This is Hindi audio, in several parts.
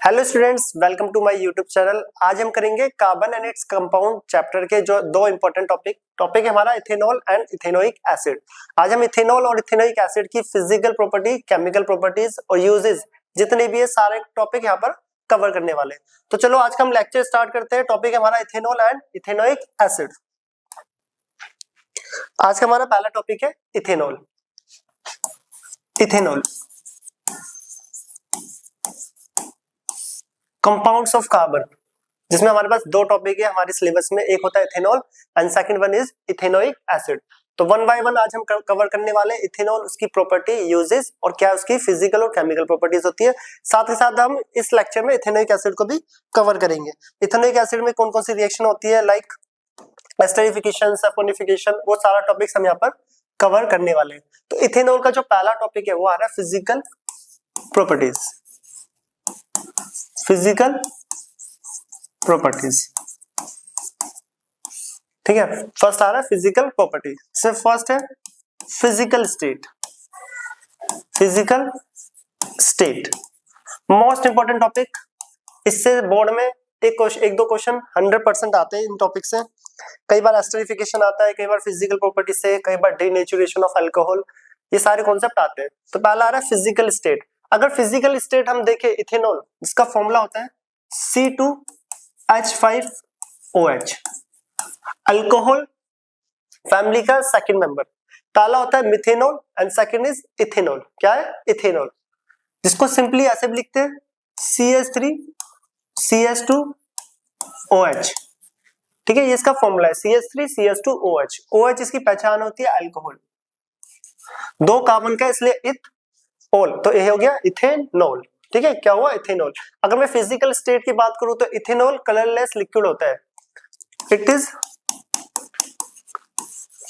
Hello students, welcome to my YouTube channel. आज हम करेंगे carbon and its compound chapter के जो दो इंपॉर्टेंट टॉपिक है हमारा इथेनॉल एंड इथेनोइक एसिड। आज हम इथेनॉल और इथेनोइक एसिड की फिजिकल प्रॉपर्टी, केमिकल प्रॉपर्टीज और यूजेस जितने भी है सारे टॉपिक यहाँ पर कवर करने वाले। तो चलो आज का हम लेक्चर स्टार्ट करते हैं। टॉपिक है हमारा इथेनॉल एंड इथेनोइक एसिड। आज का हमारा पहला टॉपिक है ethanol. Ethanol compounds of carbon, जिसमें हमारे पास दो टॉपिक है हमारे सिलेबस में। एक होता है ethanol and second one is ethanoic acid. तो वन बाय वन आज हम कवर करने वाले हैं इथेनॉल, उसकी प्रॉपर्टी, यूजेस और क्या उसकी फिजिकल और केमिकल प्रॉपर्टीज होती है। साथ ही साथ हम इस लेक्चर में इथेनोइक एसिड को भी कवर करेंगे। इथेनोइक एसिड में कौन कौन सी रिएक्शन होती है, लाइक एस्टरिफिकेशन, सल्फोनिफिकेशन, वो सारा टॉपिक्स हम यहाँ पर कवर करने वाले हैं। तो इथेनॉल का जो पहला टॉपिक है वो आ रहा है फिजिकल प्रॉपर्टीज। फिजिकल प्रॉपर्टीज, ठीक है। फर्स्ट आ रहा है फिजिकल प्रॉपर्टी। सिर्फ फर्स्ट है physical state. Physical state most important topic. इससे बोर्ड में एक दो क्वेश्चन 100% आते हैं इन टॉपिक से। कई बार एस्टरिफिकेशन आता है, कई बार फिजिकल प्रॉपर्टी से, कई बार डीनेचुरेशन ऑफ अल्कोहल, ये सारे कॉन्सेप्ट आते हैं। तो पहला आ रहा है फिजिकल स्टेट। अगर फिजिकल स्टेट हम देखें इथेनॉल, जिसका फॉर्मूला होता है C2H5OH, अल्कोहल फैमिली का सेकंड मेंबर। पहला होता है methanol and second is ethanol. क्या है? इथेनॉल, जिसको सिंपली ऐसे भी लिखते हैं CH3CH2OH, ठीक है। ये इसका फॉर्मूला है CH3CH2OH। OH इसकी पहचान होती है अल्कोहल, दो कार्बन का, इसलिए इथ ऑल, तो ये हो गया इथेनॉल, ठीक है। क्या हुआ? इथेनॉल। अगर मैं फिजिकल स्टेट की बात करूं तो इथेनॉल कलरलेस लिक्विड होता है। It is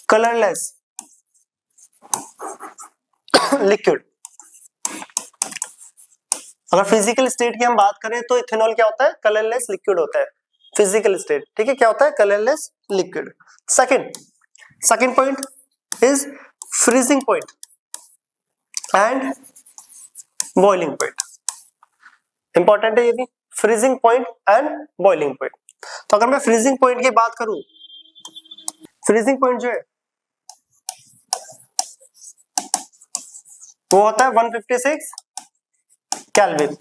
colourless liquid. अगर फिजिकल स्टेट की हम बात करें तो इथेनॉल क्या होता है? कलरलेस लिक्विड होता है। फिजिकल स्टेट, ठीक है। क्या होता है? Colourless liquid. Second point is freezing point and boiling point. Important है ये भी, freezing point and boiling point. तो अगर मैं फ्रीजिंग पॉइंट की बात करूं, फ्रीजिंग पॉइंट जो है वो होता है 156 केल्विन।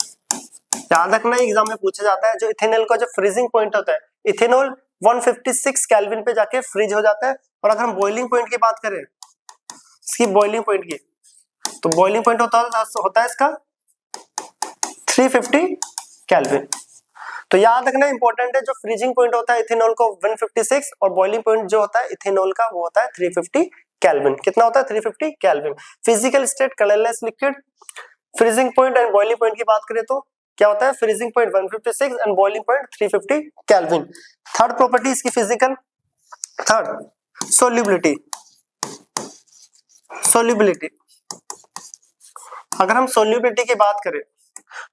याद रखना, एग्जाम में पूछा जाता है जो इथेनॉल का जो फ्रीजिंग पॉइंट होता है, इथेनॉल 156 केल्विन पे जाके फ्रीज हो जाता है। और अगर हम बॉइलिंग पॉइंट की बात करें, इसकी बॉइलिंग पॉइंट की, तो बॉइलिंग पॉइंट होता है इसका 350 केल्विन। तो याद रखना इंपॉर्टेंट है, जो फ्रीजिंग पॉइंट होता है इथेनॉल को 156 और बॉइलिंग पॉइंट जो होता है इथेनॉल का वो होता है 350 केल्विन। कितना होता है? 350 kelvin. Physical state colourless liquid. Freezing point and boiling point की बात करें तो क्या होता है? Freezing point 156 and boiling point 350 kelvin. Third property इसकी फिजिकल, थर्ड सोल्यूबिलिटी। सोल्यूबिलिटी, अगर हम सोल्यूबिलिटी की बात करें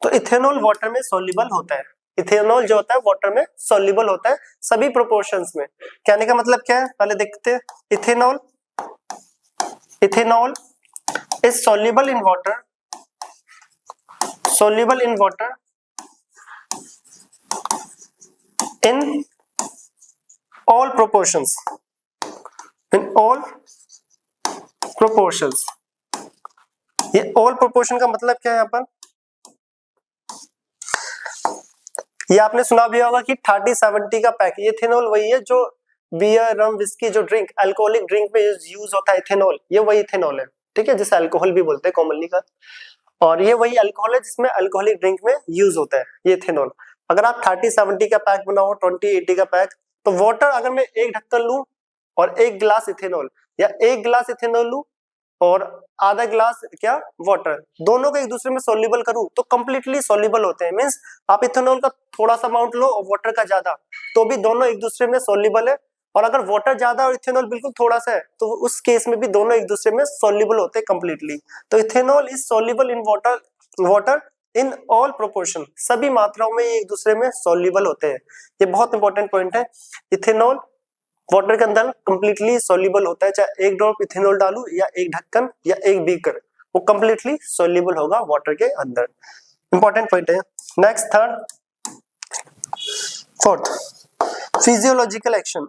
तो इथेनॉल वाटर में सोल्यूबल होता है। इथेनॉल जो होता है वाटर में सोल्यूबल होता है सभी प्रोपोर्शंस में। कहने का मतलब क्या है, पहले देखते हैं। Ethanol is soluble in water, soluble in water in all proportions, in all proportions. ये ऑल प्रोपोर्शन का मतलब क्या है? यहाँ पर ये आपने सुना भी होगा कि 30-70 का पैक। ये इथेनॉल वही है जो बियर, रम, विस्की, जो ड्रिंक, अल्कोहलिक ड्रिंक में यूज होता है इथेनॉल, ये वही इथेनॉल है, ठीक है, जिसे अल्कोहल भी बोलते हैं कॉमनली का। और ये वही अल्कोहल है जिसमें अल्कोहलिक ड्रिंक में यूज होता है ये इथेनॉल। अगर आप 30-70 का पैक बनाओ, 20-80 का पैक, तो वाटर अगर मैं एक ढक्कन लूं और एक गिलास इथेनॉल, या एक गिलास इथेनॉल लूं और आधा गिलास क्या वाटर, दोनों को एक दूसरे में सोल्यूबल करूं तो कंप्लीटली सोल्यूबल होते हैं। मींस आप इथेनॉल का थोड़ा सा अमाउंट लो और वाटर का ज्यादा, तो भी दोनों एक दूसरे में सोल्यूबल है। और अगर वाटर ज्यादा और इथेनॉल बिल्कुल थोड़ा सा है तो उस केस में भी दोनों एक दूसरे में सोल्यूबल होते हैं कंप्लीटली। तो ethanol is soluble in water in all proportion, सभी मात्राओं में ये एक दूसरे में सोल्यूबल होते हैं। ये बहुत इंपॉर्टेंट पॉइंट है। इथेनॉल वाटर के अंदर कंप्लीटली सोल्यूबल होता है, चाहे एक ड्रॉप इथेनॉल डालूं या एक ढक्कन या एक बीकर, वो कंप्लीटली सोल्यूबल होगा वाटर के अंदर। इंपॉर्टेंट पॉइंट है। Next third, fourth, physiological action.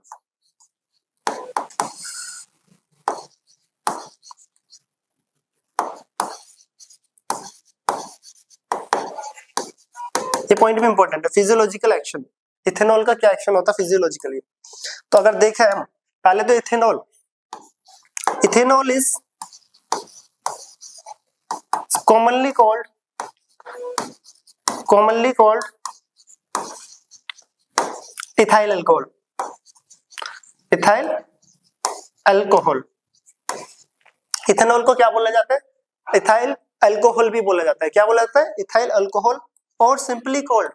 ये पॉइंट भी इंपॉर्टेंट है, फिजियोलॉजिकल एक्शन। इथेनॉल का क्या एक्शन होता है फिजियोलॉजिकली? तो अगर देखें हम पहले तो ethanol, ethanol is commonly called ethyl alcohol, ethyl alcohol। Ethanol को क्या बोला जाता है? इथाइल अल्कोहल भी बोला जाता है। क्या बोला जाता है? इथाइल अल्कोहल, और सिंपली कॉल्ड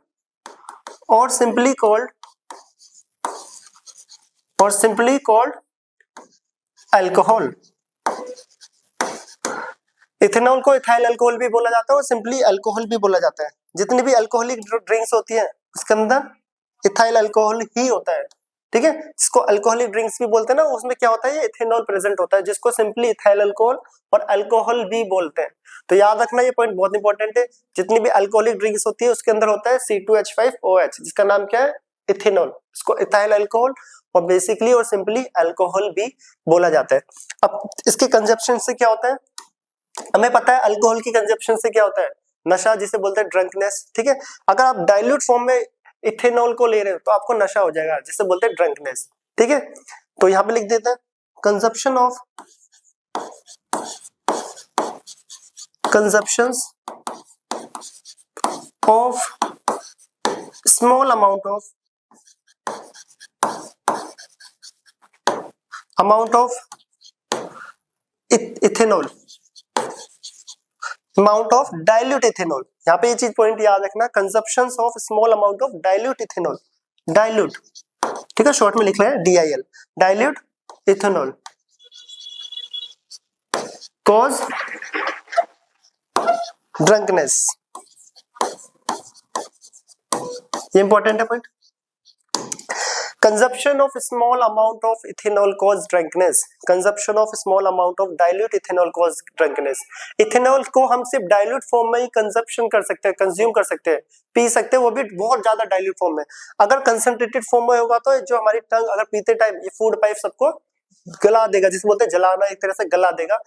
अल्कोहल। इथेनॉल को इथाइल अल्कोहल भी बोला जाता है और सिंपली अल्कोहल भी बोला जाता है। जितनी भी अल्कोहलिक ड्रिंक्स होती है उसके अंदर इथाइल अल्कोहल ही होता है, ठीक है। इसको अल्कोहलिक ड्रिंक्स भी बोलते हैं ना, उसमें क्या होता है? ये इथेनॉल प्रेजेंट होता है, जिसको सिंपली इथाइल अल्कोहल और अल्कोहल भी बोलते हैं। तो याद रखना, ये पॉइंट बहुत इंपॉर्टेंट है। जितनी भी अल्कोहलिक ड्रिंक्स होती है उसके अंदर होता है C2H5OH, जिसका नाम क्या है? इथेनॉल। इसको इथाइल अल्कोहल और बेसिकली और सिंपली अल्कोहल भी बोला जाता है। अब इसके कंजप्शन से क्या होता है? हमें पता है अल्कोहल की कंजप्शन से क्या होता है? नशा, जिसे बोलते हैं ड्रंकनेस, ठीक है। अगर आप डाइल्यूट फॉर्म में इथेनॉल को ले रहे हो तो आपको नशा हो जाएगा, जिसे बोलते हैं ड्रंकनेस, ठीक है। तो यहां पे लिख देते हैं consumption of small amount of ethanol, amount of dilute ethanol. यहाँ पे ये चीज पॉइंट याद रखना, consumption of small amount of dilute ethanol, dilute, ठीक है, शॉर्ट में लिख रहे हैं DIL, dilute ethanol cause drunkenness. ये इंपॉर्टेंट है point. Consumption of small amount of ethanol cause drunkenness. Consumption of small amount of dilute ethanol cause drunkenness. Ethanol को हम सिर्फ डाइल्यूट फॉर्म में ही कंजप्शन कर सकते हैं, कंज्यूम कर सकते हैं, पी सकते हैं, वो भी बहुत ज्यादा डाइल्यूट फॉर्म में। अगर कंसंट्रेटेड फॉर्म में होगा तो जो हमारी टंग अगर पीते टाइम ये फूड पाइप सबको गला देगा, जिसे बोलते हैं जलाना, एक तरह से गला देगा,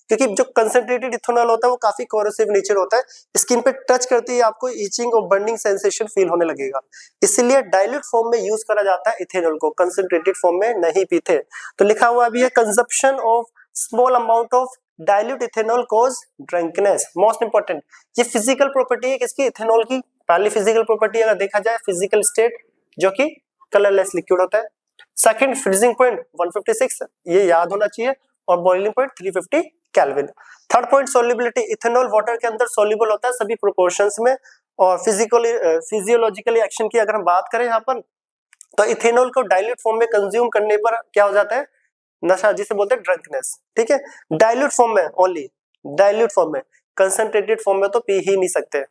क्योंकि जो कंसंट्रेटेड इथेनॉल होता है वो काफी कोरोसिव नेचर होता है। स्किन पे टच करते ही आपको ईचिंग और बर्निंग सेंसेशन फील होने लगेगा। इसलिए डाइल्यूट फॉर्म में यूज करा जाता है इथेनॉल को, कंसंट्रेटेड फॉर्म में नहीं पीते। तो लिखा हुआ अभी है consumption of small amount of dilute ethanol cause drunkenness. Most important, ये फिजिकल प्रॉपर्टी है किसकी? इथेनॉल की। पहली फिजिकल प्रॉपर्टी अगर देखा जाए, फिजिकल स्टेट, जो कि कलरलेस लिक्विड होता है। सेकंड, फ्रीजिंग पॉइंट 156, ये याद होना चाहिए, और boiling point 350 kelvin. Third point, solubility, ethanol water के अंदर सोल्यूबल होता है सभी प्रोपोर्शंस में। और फिजियोलॉजिकली एक्शन की अगर हम बात करें यहाँ पर, तो इथेनॉल को डाइल्यूट फॉर्म में कंज्यूम करने पर क्या हो जाता है? नशा, जिसे बोलते हैं ड्रंकनेस, ठीक है। डाइल्यूट फॉर्म में, ओनली डाइल्यूट फॉर्म में, कंसंट्रेटेड फॉर्म में तो पी ही नहीं सकते,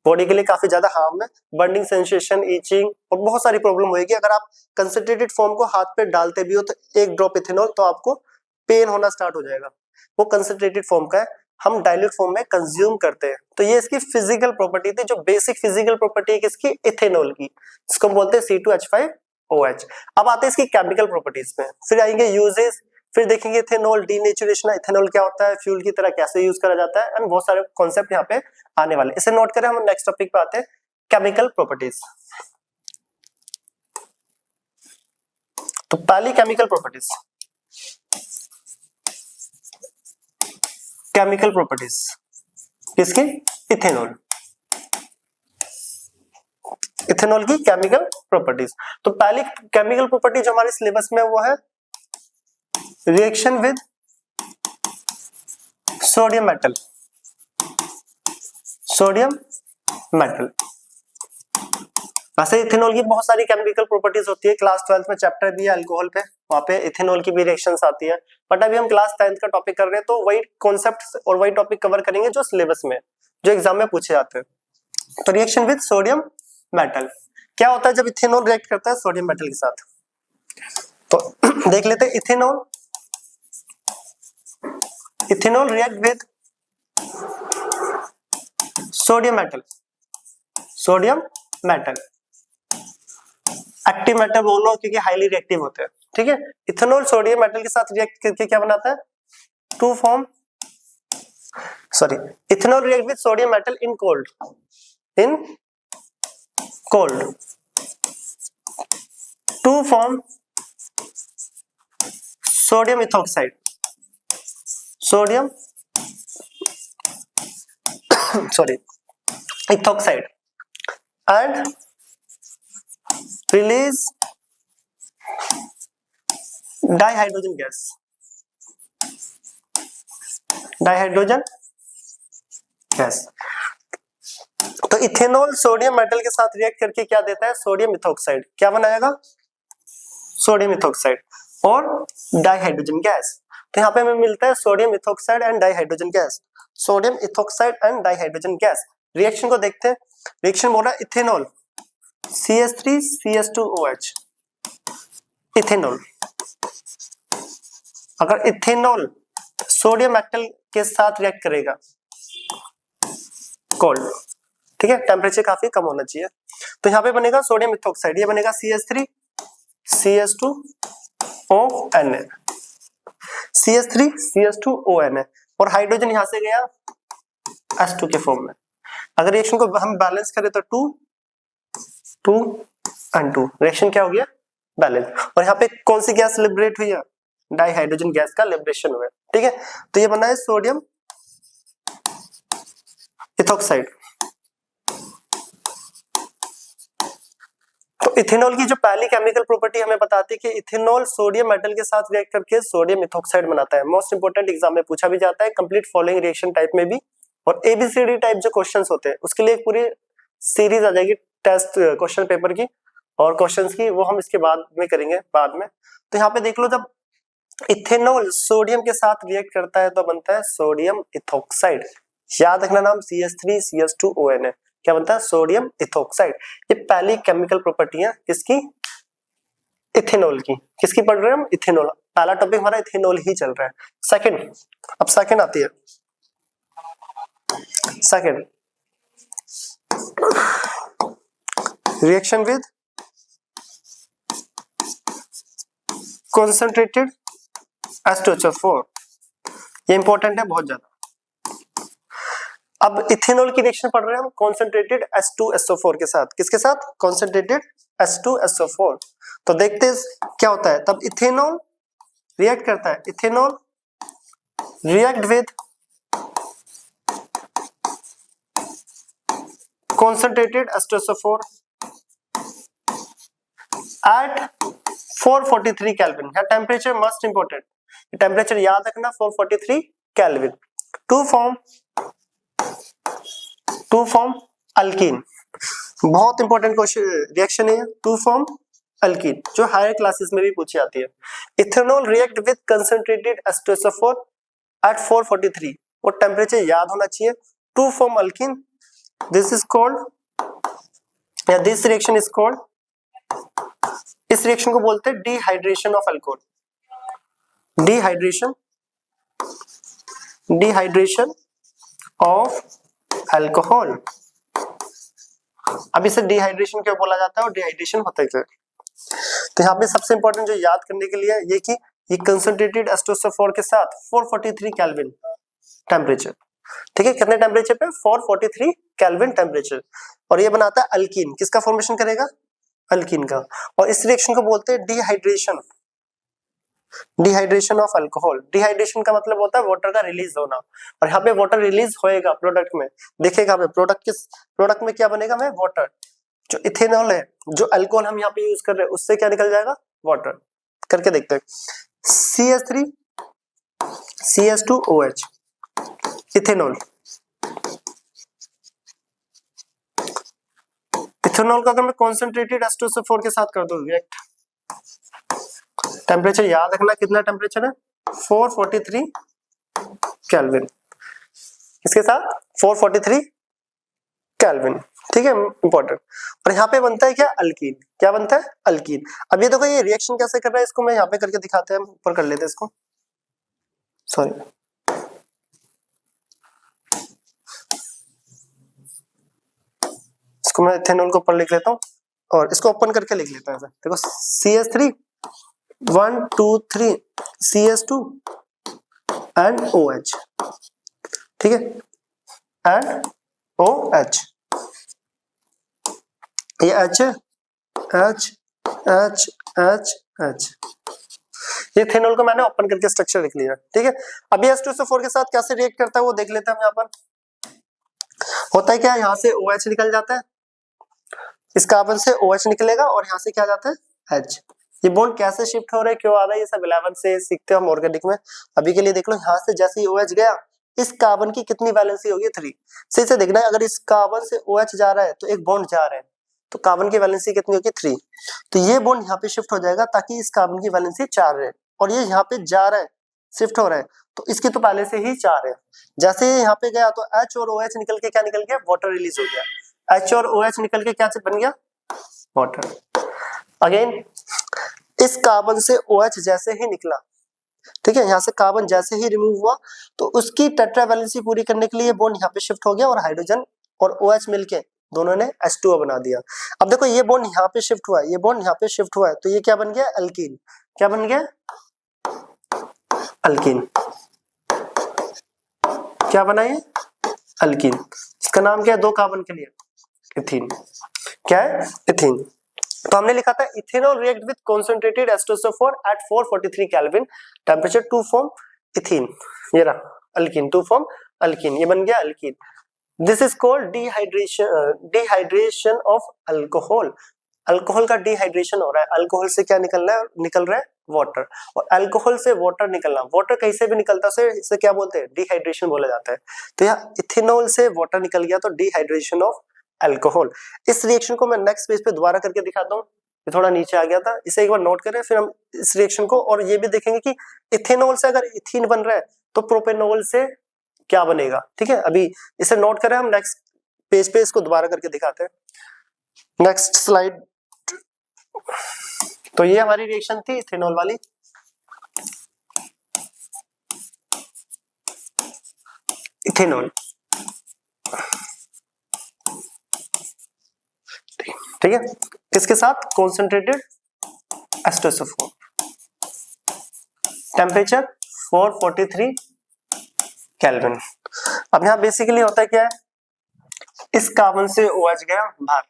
बॉडी के लिए काफी ज्यादा हार्म है, बर्निंग सेंसेशन, ईचिंग और बहुत सारी प्रॉब्लम होगी। अगर आप कंसंट्रेटेड फॉर्म को हाथ पे डालते भी हो तो एक ड्रॉप इथेनॉल, तो आपको पेन होना स्टार्ट हो जाएगा। वो कंसंट्रेटेड फॉर्म का है, हम डाइल्यूट फॉर्म में कंज्यूम करते हैं। तो ये इसकी फिजिकल प्रॉपर्टी थी, जो बेसिक फिजिकल प्रॉपर्टी है किसकी? इथेनॉल की, जिसको हम बोलते हैं C2H5OH। अब आते हैं इसकी केमिकल प्रॉपर्टीज में, फिर आएंगे यूजेस, फिर देखेंगे इथेनॉल डीनेचुरेशन, इथेनॉल क्या होता है, फ्यूल की तरह कैसे यूज करा जाता है, एंड बहुत सारे कॉन्सेप्ट यहाँ पे आने वाले। इसे नोट करें, हम नेक्स्ट टॉपिक पे आते हैं, केमिकल प्रॉपर्टीज। तो पहली केमिकल प्रॉपर्टीज, केमिकल प्रॉपर्टीज किसकी? इथेनॉल, इथेनॉल की केमिकल प्रॉपर्टीज। तो पहली केमिकल प्रॉपर्टी जो हमारे सिलेबस में वो है reaction with sodium metal, sodium metal. वैसे इथेनॉल की बहुत सारी केमिकल प्रॉपर्टीज होती है, क्लास 12th में चैप्टर भी है अल्कोहल पे, वहां पे इथेनॉल की भी रिएक्शंस आती है, बट अभी हम क्लास 10th का टॉपिक कर रहे हैं, तो वही कॉन्सेप्ट और वही टॉपिक कवर करेंगे जो सिलेबस में, जो एग्जाम में पूछे जाते हैं। तो रिएक्शन विद सोडियम मेटल क्या होता है जब इथेनॉल रिएक्ट करता है सोडियम मेटल के साथ? तो देख लेते हैं, ethanol react with sodium metal, sodium metal. Active metal बोलो क्योंकि हाईली रिएक्टिव होते हैं, ठीक है। इथेनॉल सोडियम मेटल के साथ रिएक्ट करके क्या बनाता है, to form ethanol react with sodium metal in cold to form sodium ethoxide ethoxide and release dihydrogen gas। तो इथेनॉल सोडियम मेटल के साथ रिएक्ट करके क्या देता है, सोडियम इथॉक्साइड। क्या बनाएगा, सोडियम इथॉक्साइड और डाइहाइड्रोजन गैस। तो यहाँ पे हमें मिलता है sodium ethoxide and dihydrogen gas. Sodium ethoxide and dihydrogen gas. Reaction को देखते हैं। रिएक्शन बोल रहा है इथेनॉल CH3CH2OH। इथेनॉल, अगर इथेनॉल सोडियम मेटल के साथ रिएक्ट करेगा कोल्ड, ठीक है, टेम्परेचर काफी कम होना चाहिए। तो यहाँ पे बनेगा सोडियम इथॉक्साइड, ये बनेगा CH3CH2ONA, CH3CH2ONA और हाइड्रोजन यहां से गया H2 के फॉर्म में। अगर रिएक्शन को हम बैलेंस करें तो 2 and 2 रिएक्शन क्या हो गया, बैलेंस। और यहाँ पे कौन सी गैस लिबरेट हुई है, डाइहाइड्रोजन गैस का लिबरेशन हुआ है, ठीक है। तो ये बना है सोडियम इथॉक्साइड। तो इथेनॉल की जो पहली केमिकल प्रॉपर्टी हमें बताती है कि इथेनॉल सोडियम मेटल के साथ रिएक्ट करके सोडियम इथॉक्साइड बनाता है। मोस्ट इंपोर्टेंट एग्जाम में पूछा भी जाता है, कंप्लीट फॉलोइंग रिएक्शन टाइप में भी। और एबीसीडी टाइप जो क्वेश्चंस होते हैं उसके लिए एक पूरी सीरीज आ जाएगी टेस्ट क्वेश्चन पेपर की और क्वेश्चंस की, वो हम इसके बाद में करेंगे बाद में। तो यहाँ पे देख लो, जब इथेनॉल सोडियम के साथ रिएक्ट करता है तो बनता है सोडियम इथॉक्साइड। याद रखना नाम CH3CH2ONA। क्या बनता है, सोडियम इथॉक्साइड। ये पहली केमिकल प्रॉपर्टी है किसकी, इथेनॉल की। किसकी पढ़ रहे हैं हम, इथेनॉल। पहला टॉपिक हमारा इथेनॉल ही चल रहा है। सेकंड, अब सेकंड आती है। Second, reaction with concentrated H2SO4। ये इंपॉर्टेंट है बहुत ज्यादा। अब इथेनॉल की रिएक्शन पढ़ रहे हैं हम कॉन्सेंट्रेटेड H2SO4 के साथ। किसके साथ, कॉन्सेंट्रेटेड H2SO4। तो देखते हैं क्या होता है। तब इथेनॉल रिएक्ट करता है, ethanol react with concentrated H2SO4 at 443 kelvin. यहाँ टेम्परेचर मस्ट इंपोर्टेंट, टेम्परेचर याद रखना 443 केल्विन। To form alkene. बहुत इंपॉर्टेंट क्वेश्चन रिएक्शन है, टू फॉर्म अल्कीन, जो हायर क्लासेस में भी पूछी जाती है। Ethanol react with concentrated H2SO4 at 443, वो टेम्परेचर याद होना चाहिए। To form alkene, this is called, या दिस रिएक्शन इज कॉल्ड, इस रिएक्शन को बोलते हैं dehydration of alcohol. Dehydration of alcohol. अब इसे डिहाइड्रेशन क्यों बोला जाता है और डिहाइड्रेशन होता है क्या। तो यहाँ पे सबसे इंपॉर्टेंट जो याद करने के लिए ये कि ये कंसंट्रेटेड H2SO4 के साथ 443 केल्विन टेम्परेचर, ठीक है। कितने टेम्परेचर पे, 443 केल्विन टेम्परेचर। और ये बनाता है अल्कीन। किसका फॉर्मेशन करेगा, अल्कीन का। और इस रिएक्शन को बोलते हैं डिहाइड्रेशन ऑफ अल्कोहल। डिहाइड्रेशन का मतलब होता है वाटर का रिलीज होना, और यहाँ पे वाटर रिलीज होएगा प्रोडक्ट में। देखिएगा हमें प्रोडक्ट में क्या बनेगा, हमें वाटर। जो इथेनॉल है, जो अल्कोहल हम यहाँ पे यूज कर रहे हैं, उससे क्या निकल जाएगा, वाटर। करके देखते हैं। CH3CH2OH ethanol. इथेनॉल का अगर मैं कॉन्सेंट्रेटेड H2SO4 के साथ कर दूं रिएक्ट, टेम्परेचर याद रखना कितना टेम्परेचर है, 443 केल्विन। इसके साथ 443 केल्विन, ठीक है, इंपॉर्टेंट। और यहाँ पे बनता है क्या, अल्कीन। क्या बनता है, अल्कीन। अब ये देखो ये रिएक्शन कैसे कर रहा है, इसको मैं यहाँ पे करके दिखाते हैं। हम ऊपर कर लेते हैं इसको, सॉरी। इसको मैं इथेनॉल को ऊपर लिख लेता हूँ और इसको ओपन करके लिख लेता हूँ। देखो CH3 1 2 3 CH2 एंड OH, ठीक है, एंड OH, ये H H H H H, ये इथेनॉल को मैंने ओपन करके स्ट्रक्चर लिख लिया, ठीक है। अभी H2SO4 के साथ कैसे रिएक्ट करता है वो देख लेते हैं हम। यहाँ पर होता है क्या, यहाँ से OH निकल जाता है, इस कार्बन से OH निकलेगा और यहाँ से क्या जाता है H। ये बॉन्ड कैसे शिफ्ट हो रहे हैं, क्यों आ रहा है, ये सब 11 से सीखते हैं हम ऑर्गेनिक में। अभी के लिए देख लो, यहाँ से जैसे ही OH गया, इस कार्बन की कितनी वैलेंसी होगी 3। सही से देखना है, अगर इस कार्बन से OH जा रहा है तो एक बॉन्ड जा रहा है, तो कार्बन की वैलेंसी कितनी होगी 3। तो ये बॉन्ड यहाँ पे शिफ्ट हो जाएगा ताकि इस कार्बन की वैलेंसी 4 रहे, और ये यहाँ पे जा रहा है, शिफ्ट हो रहा है, तो इसकी तो पहले से ही 4 है। जैसे ये यहाँ पे गया तो H और OH निकल के क्या निकल गया, वाटर रिलीज हो गया। H और OH निकल के क्या बन गया, वाटर। अगेन इस कार्बन से OH जैसे ही निकला, ठीक है, यहाँ से कार्बन जैसे ही रिमूव हुआ तो उसकी टेट्रा वैलेंसी पूरी करने के लिए बॉन्ड यहाँ पे शिफ्ट हो गया और हाइड्रोजन और OH मिलके दोनों ने H2O बना दिया। अब देखो ये बॉन्ड यहाँ पे शिफ्ट हुआ है, ये बॉन्ड यहाँ पे शिफ्ट हुआ है, तो ये क्या बन गया, अल्कीन। क्या बन गया, अल्कीन। क्या बना ये, अल्कीन। इसका नाम क्या है, 2 कार्बन के लिए इथीन। क्या है, इथीन। तो हमने लिखा था ethanol react with concentrated H2SO4 at 443 kelvin temperature to form ethene. ये रहा अल्कीन, टू फॉर्म अल्कीन, ये बन गया alkene. This is called dehydration of alcohol. Alcohol का डिहाइड्रेशन हो रहा है, अल्कोहल से क्या निकल रहा है, निकल रहा है वाटर, और अल्कोहल से वाटर निकलना, वाटर कैसे भी निकलता है इसे क्या बोलते हैं, डिहाइड्रेशन बोला जाता है। तो यहाँ इथेनॉल से वाटर निकल गया तो डिहाइड्रेशन ऑफ अल्कोहल। इस रिएक्शन को मैं नेक्स्ट पेज पे दोबारा करके दिखाता हूँ, ये थोड़ा नीचे आ गया था, इसे एक बार नोट करें, फिर हम इस रिएक्शन को और ये भी देखेंगे कि इथेनॉल से अगर इथीन बन रहा है तो प्रोपेनॉल से क्या बनेगा, ठीक है। अभी इसे नोट करें, हम नेक्स्ट पेज पे इसको दोबारा करके दिखाते हैं। Next slide. तो ये हमारी रिएक्शन थी इथेनॉल वाली। इथेनॉल, ठीक है, इसके साथ कॉन्सेंट्रेटेड H2SO4, टेम्परेचर 443 केल्विन। अब यहाँ बेसिकली होता है क्या है, इस कार्बन से OH गया बाहर,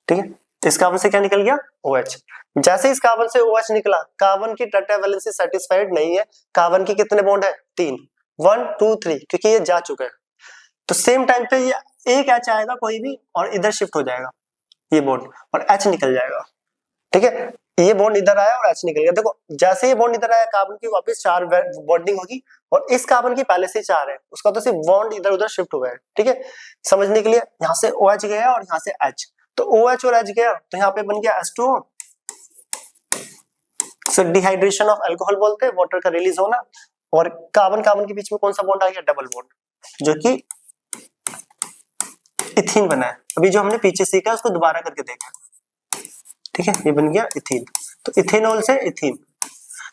ठीक है, इस कार्बन से क्या निकल गया, OH। जैसे इस कार्बन से OH निकला, कार्बन की टेट्रा वैलेंसी सेटिस्फाइड नहीं है, कार्बन की कितने बॉन्ड है, 3, 1 2 3, क्योंकि ये जा चुका है। तो सेम टाइम पे ये एक H आएगा कोई भी और इधर शिफ्ट हो जाएगा ये बॉन्ड, और H निकल जाएगा, ठीक है। ये बॉन्ड इधर आया और H निकल गया। देखो जैसे ये बॉन्ड इधर आया, कार्बन की वापस 4 बॉन्डिंग होगी, और इस कार्बन की पहले से 4 है, उसका तो सिर्फ बॉन्ड इधर उधर शिफ्ट हुआ है, ठीक है। समझने के लिए यहाँ से OH गया और यहाँ से H, तो OH और H गया तो यहाँ पे बन गया H2O। So dehydration of alcohol बोलते हैं, वाटर का रिलीज होना, और कार्बन कार्बन के बीच में कौन सा बॉन्ड आ गया, डबल बॉन्ड, जो कि इथीन बना है। अभी जो हमने पीछे सीखा उसको दोबारा करके देखा, ठीक है, ये बन गया इथीन। तो इथेनॉल से इथीन,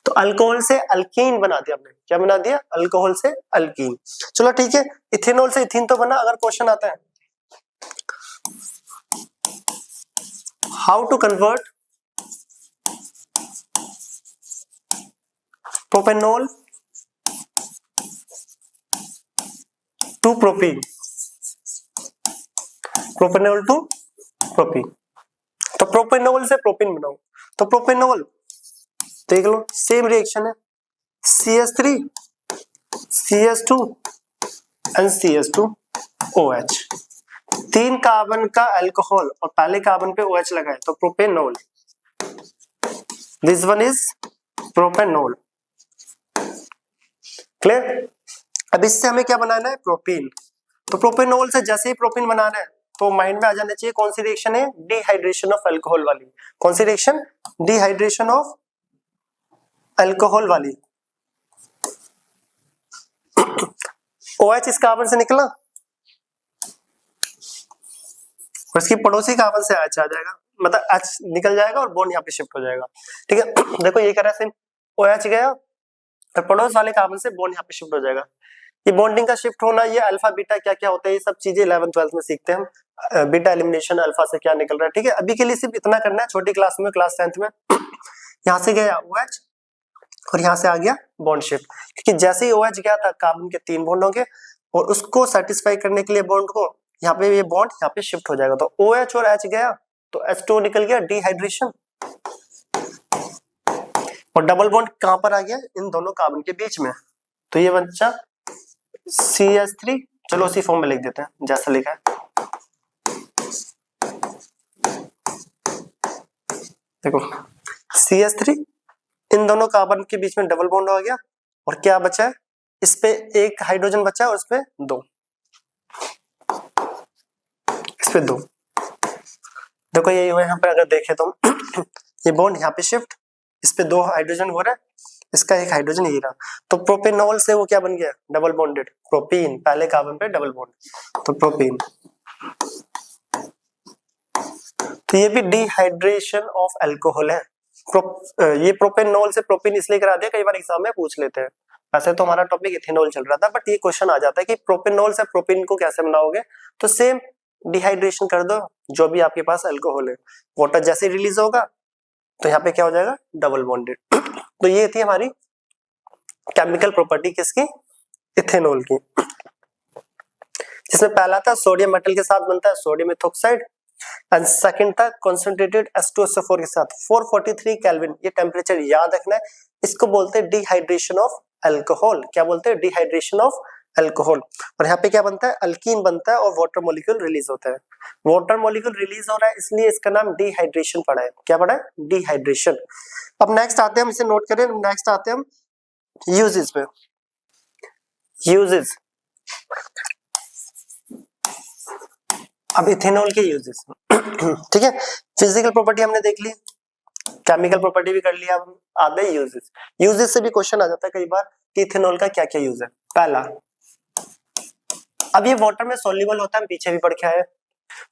तो अल्कोहल से अल्कीन बना दिया हमने। क्या बना दिया, अल्कोहल से अल्कीन। चलो ठीक है, इथेनॉल से इथीन तो बना। अगर क्वेश्चन आता है how to convert propanol to propene, propanol to propene, तो प्रोपेनॉल से प्रोपीन बनाओ। तो प्रोपेनॉल देख लो, सेम रिएक्शन है, CH3 CH2 and CH2OH, 3 carbon का अल्कोहल और पहले कार्बन पे OH लगा है, तो propanol, this one is propanol. Clear. अब इससे हमें क्या बनाना है, प्रोपीन। तो प्रोपेनॉल से जैसे ही प्रोपीन बनाना है तो माइंड में आ जाना चाहिए कौन सी रिएक्शन है, डिहाइड्रेशन ऑफ अल्कोहल वाली। कौन सी रिएक्शन, डिहाइड्रेशन ऑफ अल्कोहल वाली। OH इस कार्बन से निकला और इसकी पड़ोसी कार्बन से H आ जाएगा, मतलब H निकल जाएगा और बॉन्ड यहाँ पे शिफ्ट हो जाएगा, ठीक है। देखो ये कह रहा है सेम, OH गया और पड़ोस वाले कार्बन से बॉन्ड यहाँ पे शिफ्ट हो जाएगा। ये बॉन्डिंग का शिफ्ट होना, ये अल्फा बीटा क्या क्या होता है, ये सब चीजें 11th 12th में सीखते हैं हम। बीटा एलिमिनेशन, अल्फा से क्या निकल रहा है, ठीक है। अभी के लिए सिर्फ इतना करना है, छोटी क्लास में, क्लास 10th में यहाँ से गया OH और यहाँ से आ गया बॉन्ड शिफ्ट, क्योंकि जैसे ही OH गया था कार्बन के 3 बॉन्ड होंगे और उसको सेटिस्फाई करने के लिए बॉन्ड को, यहाँ पे ये बॉन्ड यहाँ पे शिफ्ट हो जाएगा। तो OH और H गया तो H2 निकल गया, डिहाइड्रेशन। और डबल बॉन्ड कहां पर आ गया, इन दोनों कार्बन के बीच में, तो ये बच्चा CH3, चलो उसी फॉर्म में लिख देते हैं जैसा लिखा है। देखो CH3, इन दोनों कार्बन के बीच में डबल बॉन्ड हो गया और क्या बचा है, इस पे एक हाइड्रोजन बचा है और इस पे 2, इस पे 2। देखो ये यहाँ पे अगर देखें तो ये बॉन्ड यहाँ पे शिफ्ट, इस पे 2 हाइड्रोजन हो रहा है, इसका एक हाइड्रोजन ही रहा, तो प्रोपेनॉल से वो क्या बन गया, डबल बॉन्डेड प्रोपीन, पहले कार्बन पे डबल बॉन्ड, तो प्रोपीन। तो ये भी डिहाइड्रेशन ऑफ अल्कोहल है। ये प्रोपेनॉल से प्रोपीन इसलिए करा दिया, कई बार एग्जाम में पूछ लेते हैं। वैसे तो हमारा टॉपिक इथेनॉल चल रहा था, बट ये क्वेश्चन आ जाता है कि प्रोपेनॉल से प्रोपीन को कैसे बनाओगे, तो सेम डिहाइड्रेशन कर दो, जो भी आपके पास अल्कोहल है, वाटर जैसे रिलीज होगा तो यहाँ पे क्या हो जाएगा, डबल बॉन्डेड। तो ये थी हमारी केमिकल प्रॉपर्टी किसकी, इथेनॉल की, जिसमें पहला था सोडियम मेटल के साथ बनता है सोडियम इथोक्साइड, एंड सेकंड था कंसंट्रेटेड H2SO4 के साथ 443 केल्विन, ये टेम्परेचर याद रखना है, इसको बोलते हैं डिहाइड्रेशन ऑफ अल्कोहल। क्या बोलते हैं, डिहाइड्रेशन ऑफ अल्कोहल। और यहाँ पे क्या बनता है, अल्कीन बनता है और वाटर मॉलिक्यूल रिलीज होता है। वाटर मॉलिक्यूल रिलीज हो रहा है इसलिए इसका नाम डिहाइड्रेशन पड़ा है। क्या पड़ा है, डिहाइड्रेशन। अब नेक्स्ट आते हैं, हम इसे नोट करें, नेक्स्ट आते हैं हम यूजेस पे। यूजेस, अब इथेनॉल के यूजेस ठीक है, फिजिकल प्रॉपर्टी हमने देख ली, केमिकल प्रॉपर्टी भी कर लिया, अब आते हैं यूजेस। यूजेस से भी क्वेश्चन आ जाता है कई बार कि इथेनॉल का क्या क्या यूज है। पहला, अब ये वाटर में सोल्यूबल होता है, हम पीछे भी पढ़ के आए,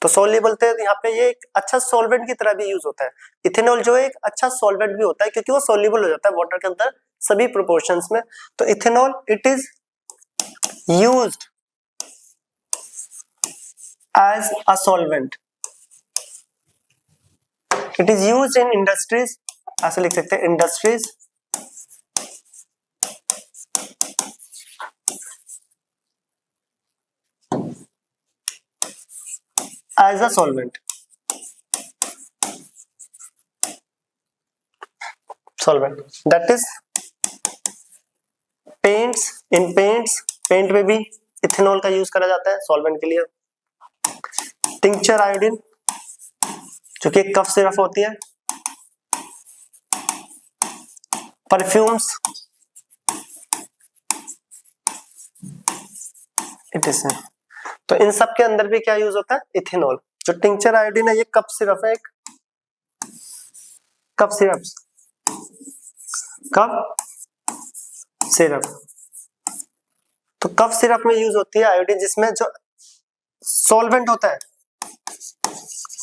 तो सोल्यूबल थे यहाँ पे ये एक अच्छा सॉल्वेंट की तरह भी यूज होता है। इथेनॉल जो है एक अच्छा सॉल्वेंट भी होता है क्योंकि वो सोल्यूबल हो जाता है वाटर के अंदर सभी प्रोपोर्शंस में। तो ethanol it is used as a solvent, it is used in industries, ऐसे लिख सकते हैं industries, as a solvent, that is paints, in paints, paint में भी इथेनॉल का यूज करा जाता है सॉल्वेंट के लिए। टिंक्चर आयोडीन जो कि कफ सिरप होती है, परफ्यूम्स, इट इज, तो इन सब के अंदर भी क्या यूज होता है, इथेनॉल। जो टिंक्चर आयोडीन है ये कफ सिरप है, एक कफ सिरप, कफ सिरप, तो कफ सिरप में यूज होती है आयोडीन, जिसमें जो सॉल्वेंट होता है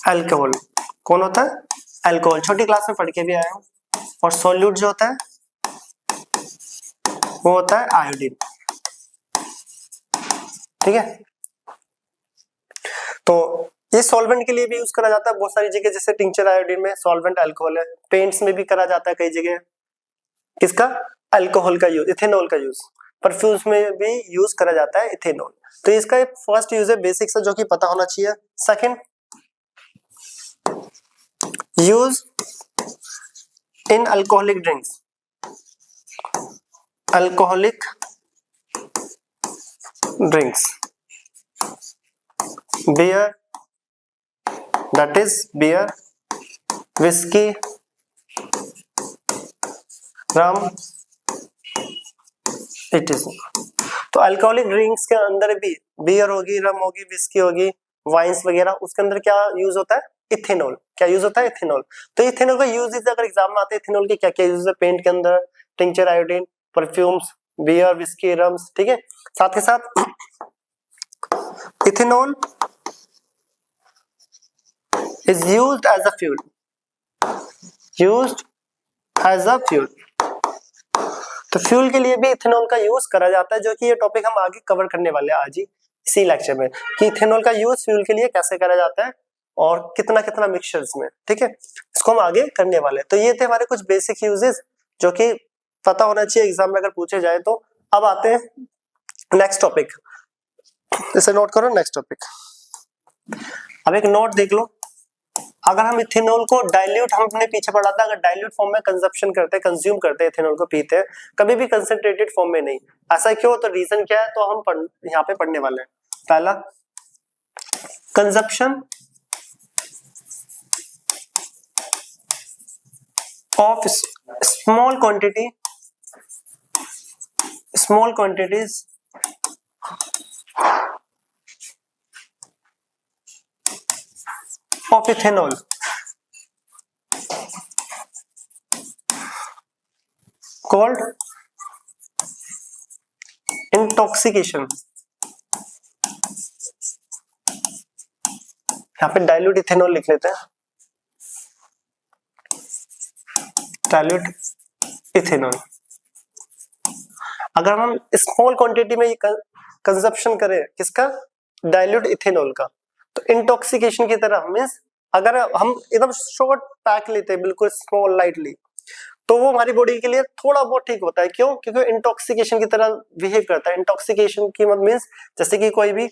अल्कोहल, कौन होता है, अल्कोहल, छोटी क्लास में पढ़ के भी आया हूं, और सॉल्यूट जो होता है वो होता है आयोडीन, ठीक है। तो ये सॉल्वेंट के लिए भी यूज करा जाता है बहुत सारी जगह, जैसे टिंक्चर आयोडीन में सॉल्वेंट अल्कोहल है, पेंट्स में भी करा जाता है कई जगह, किसका, अल्कोहल का यूज, इथेनॉल का यूज, परफ्यूम्स में भी यूज करा जाता है इथेनॉल। तो इसका फर्स्ट यूज है बेसिक्स जो कि पता होना चाहिए। Second, use in alcoholic drinks, alcoholic drinks, beer, that is beer, whiskey, rum, it is। तो अल्कोहलिक ड्रिंक्स के अंदर भी बियर होगी, रम होगी, विस्की होगी, वाइन्स वगैरह, उसके अंदर क्या यूज होता है, इथेनॉल। क्या यूज होता है, इथेनॉल। तो इथेनॉल का यूज अगर एग्जाम में आते हैं, इथेनॉल के क्या क्या यूज है, पेंट के अंदर, tincture iodine, perfumes, beer, whisky, rums, ठीक है। साथ के साथ ethanol is used as a fuel, used as a fuel, तो फ्यूल के लिए भी इथेनॉल का यूज करा जाता है, जो कि ये टॉपिक हम आगे कवर करने वाले हैं आज ही इसी लेक्चर में, कि इथेनॉल का यूज फ्यूल के लिए कैसे करा जाता है और कितना कितना मिक्सचर्स में, ठीक है, इसको हम आगे करने वाले हैं। तो ये थे हमारे कुछ बेसिक यूजेस जो कि पता होना चाहिए एग्जाम में अगर पूछे जाए तो। अब आते हैं नेक्स्ट टॉपिक, इसे नोट करो, नेक्स्ट टॉपिक। अब एक नोट देख लो, अगर हम इथेनॉल को डाइल्यूट, हम अपने पीछे पढ़ा था, अगर डाइल्यूट फॉर्म में कंजप्शन करते हैं, कंज्यूम करते हैं, इथेनॉल को पीते हैं, कभी भी कंसंट्रेटेड फॉर्म में नहीं। ऐसा क्यों? तो रीजन क्या है, तो हम यहाँ पे पढ़ने वाले हैं। पहला, consumption of small quantities of ethanol called intoxication। यहाँ पे डाइल्यूट इथेनॉल लिख लेते हैं, डाइल्यूट इथेनॉल। अगर हम स्मॉल क्वांटिटी में कंजप्शन करें किसका, डाइल्यूट इथेनॉल का, तो इंटॉक्सिकेशन की तरह, मींस अगर हम एकदम शॉर्ट पैक लेते हैं बिल्कुल स्मॉल लाइटली, तो वो हमारी बॉडी के लिए थोड़ा बहुत ठीक होता है। क्यों? क्योंकि इंटॉक्सिकेशन की तरह बिहेव करता है। इंटॉक्सिकेशन की मतलब मींस जैसे कि कोई भी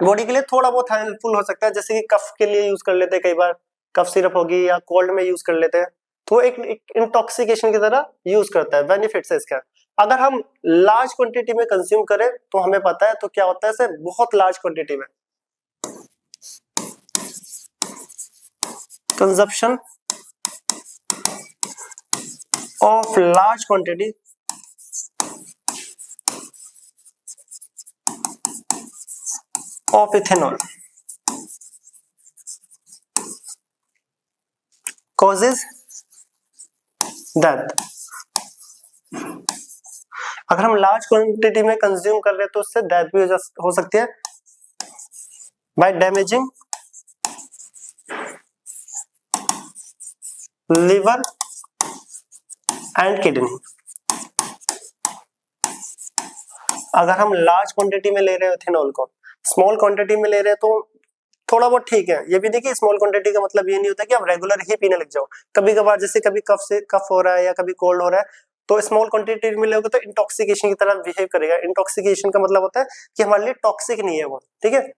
बॉडी के लिए थोड़ा बहुत हेल्पफुल हो सकता है, जैसे कि कफ के लिए यूज कर लेते हैं, कई बार कफ सिरप होगी या कोल्ड में यूज कर लेते हैं, तो एक इंटॉक्सिकेशन की तरह यूज करता है। बेनिफिट्स है इसका। अगर हम लार्ज क्वांटिटी में कंज्यूम करें तो हमें पता है तो क्या होता है, इसे बहुत लार्ज क्वांटिटी में consumption of large quantity of ethanol causes death। अगर हम लार्ज क्वांटिटी में कंज्यूम कर रहे हैं तो उससे डेथ भी हो सकती है, by damaging liver and kidney. अगर हम लार्ज क्वांटिटी में ले रहे हैं इथेनॉल को, स्मॉल क्वांटिटी में ले रहे हैं तो थोड़ा बहुत ठीक है। ये भी देखिए, स्मॉल क्वांटिटी का मतलब ये नहीं होता कि आप रेगुलर ही पीने लग जाओ। कभी कभार जैसे कभी कफ हो रहा है या कभी कोल्ड हो रहा है, तो स्मॉल क्वांटिटी में लोगे तो इंटॉक्सिकेशन की तरह बिहेव करेगा। इंटॉक्सिकेशन का मतलब होता है कि हमारे लिए टॉक्सिक नहीं है वो, ठीक है,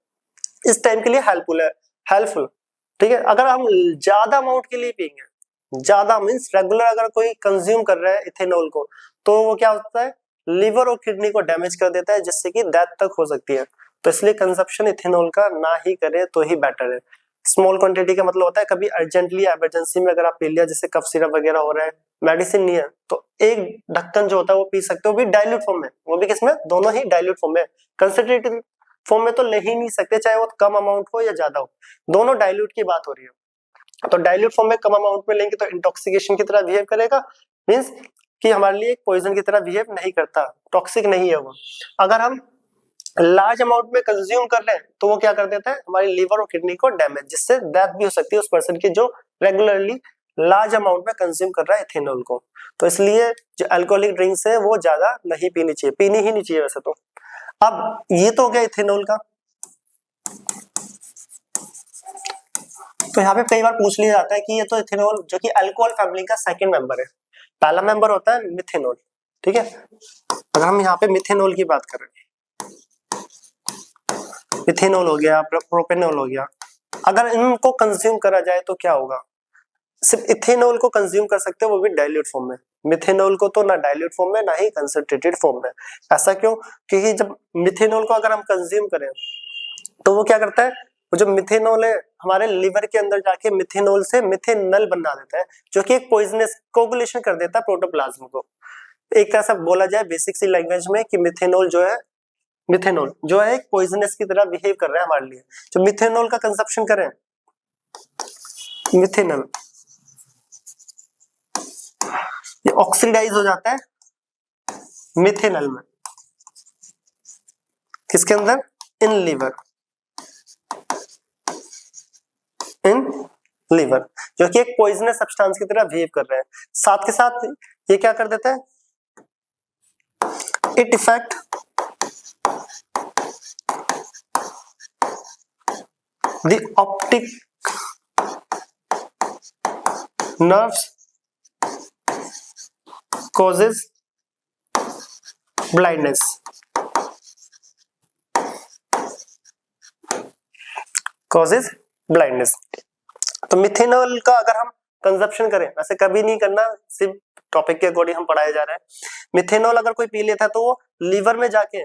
इस टाइम के लिए हेल्पफुल, ठीक है। अगर हम ज्यादा अमाउंट के लिए पिएंगे, ज्यादा मींस रेगुलर अगर कोई कंज्यूम कर रहा है इथेनॉल को, तो वो क्या होता है, लिवर और किडनी को डैमेज कर देता है, जिससे कि डेथ तक हो सकती है। तो इसलिए कंजप्शन इथेनॉल का ना ही करें तो ही बेटर है। स्मॉल क्वांटिटी का मतलब होता है कभी अर्जेंटली इमरजेंसी में अगर आप पी लिया, जैसे कफ सिरप वगैरह हो रहा है, मेडिसिन नहीं है, तो एक ढक्कन जो होता है वो पी सकते हो, भी डाइल्यूट फॉर्म में, वो भी किसमें, दोनों ही डाइल्यूट फॉर्म में। कंसंट्रेटेड फॉर्म में तो ले ही नहीं सकते, चाहे वो कम अमाउंट हो या ज्यादा हो, दोनों डाइल्यूट की बात हो रही है। तो डाइल्यूट फॉर्म में कम अमाउंट में लेंगे तो इंटॉक्सिकेशन की तरह बिहेव करेगा, मींस कि हमारे लिए एक पॉइजन की तरह बिहेव नहीं करता, टॉक्सिक नहीं है वो। अगर हम लार्ज अमाउंट में कंज्यूम कर रहे हैं तो वो क्या कर देता है, हमारी लिवर और किडनी को डैमेज, जिससे डेथ भी हो सकती है उस पर्सन की जो रेगुलरली लार्ज अमाउंट में कंज्यूम कर रहा है इथेनॉल को। तो इसलिए जो अल्कोहलिक ड्रिंक्स है वो ज्यादा नहीं पीनी चाहिए, पीनी ही नहीं चाहिए वैसे तो। अब ये तो हो गया इथेनॉल का। तो यहाँ पे कई बार पूछ लिया जाता है कि ये तो इथेनॉल जो कि अल्कोहल फैमिली का सेकंड मेंबर है, पहला मेंबर होता है मिथेनॉल, ठीक है। अगर हम यहाँ पे मिथेनॉल की बात करें, मिथेनॉल हो गया, प्रोपेनॉल हो गया, अगर इनको कंज्यूम करा जाए तो क्या होगा, सिर्फ इथेनॉल को कंज्यूम कर सकते हैं, वो भी डाइल्यूट फॉर्म में। मिथेनॉल को तो ना डाइल्यूट फॉर्म में ना ही कंसंट्रेटेड फॉर्म में। ऐसा क्यों? क्योंकि जब मिथेनॉल को अगर हम कंज्यूम करें तो वो क्या करता है, वो जो मिथेनॉल है हमारे लिवर के अंदर जाके मिथेनॉल से मिथेनल बना देता है, जो कि एक पॉइजनस कोगुलेशन कर देता है प्रोटोप्लाज्म को। एक तरह से बोला जाए बेसिक सी लैंग्वेज में कि मिथेनॉल जो है एक पॉइजनस की तरह बिहेव कर रहा है हमारे लिए। जो मिथेनॉल का कंजप्शन करें, मिथेनॉल ये ऑक्सीडाइज हो जाता है मिथेनॉल में, किसके अंदर, इन लिवर, जो कि एक पॉइजनस सब्सटेंस की तरह बिहेव कर रहा है। साथ के साथ ये क्या कर देता है, It affect the optic nerves, causes blindness. Causes blindness. तो मिथेनॉल का अगर हम कंजप्शन करें, वैसे कभी नहीं करना, सिर्फ टॉपिक के अकॉर्डिंग हम पढ़ाया जा रहा है। मिथेनॉल अगर कोई पी लेता है तो वो लीवर में जाके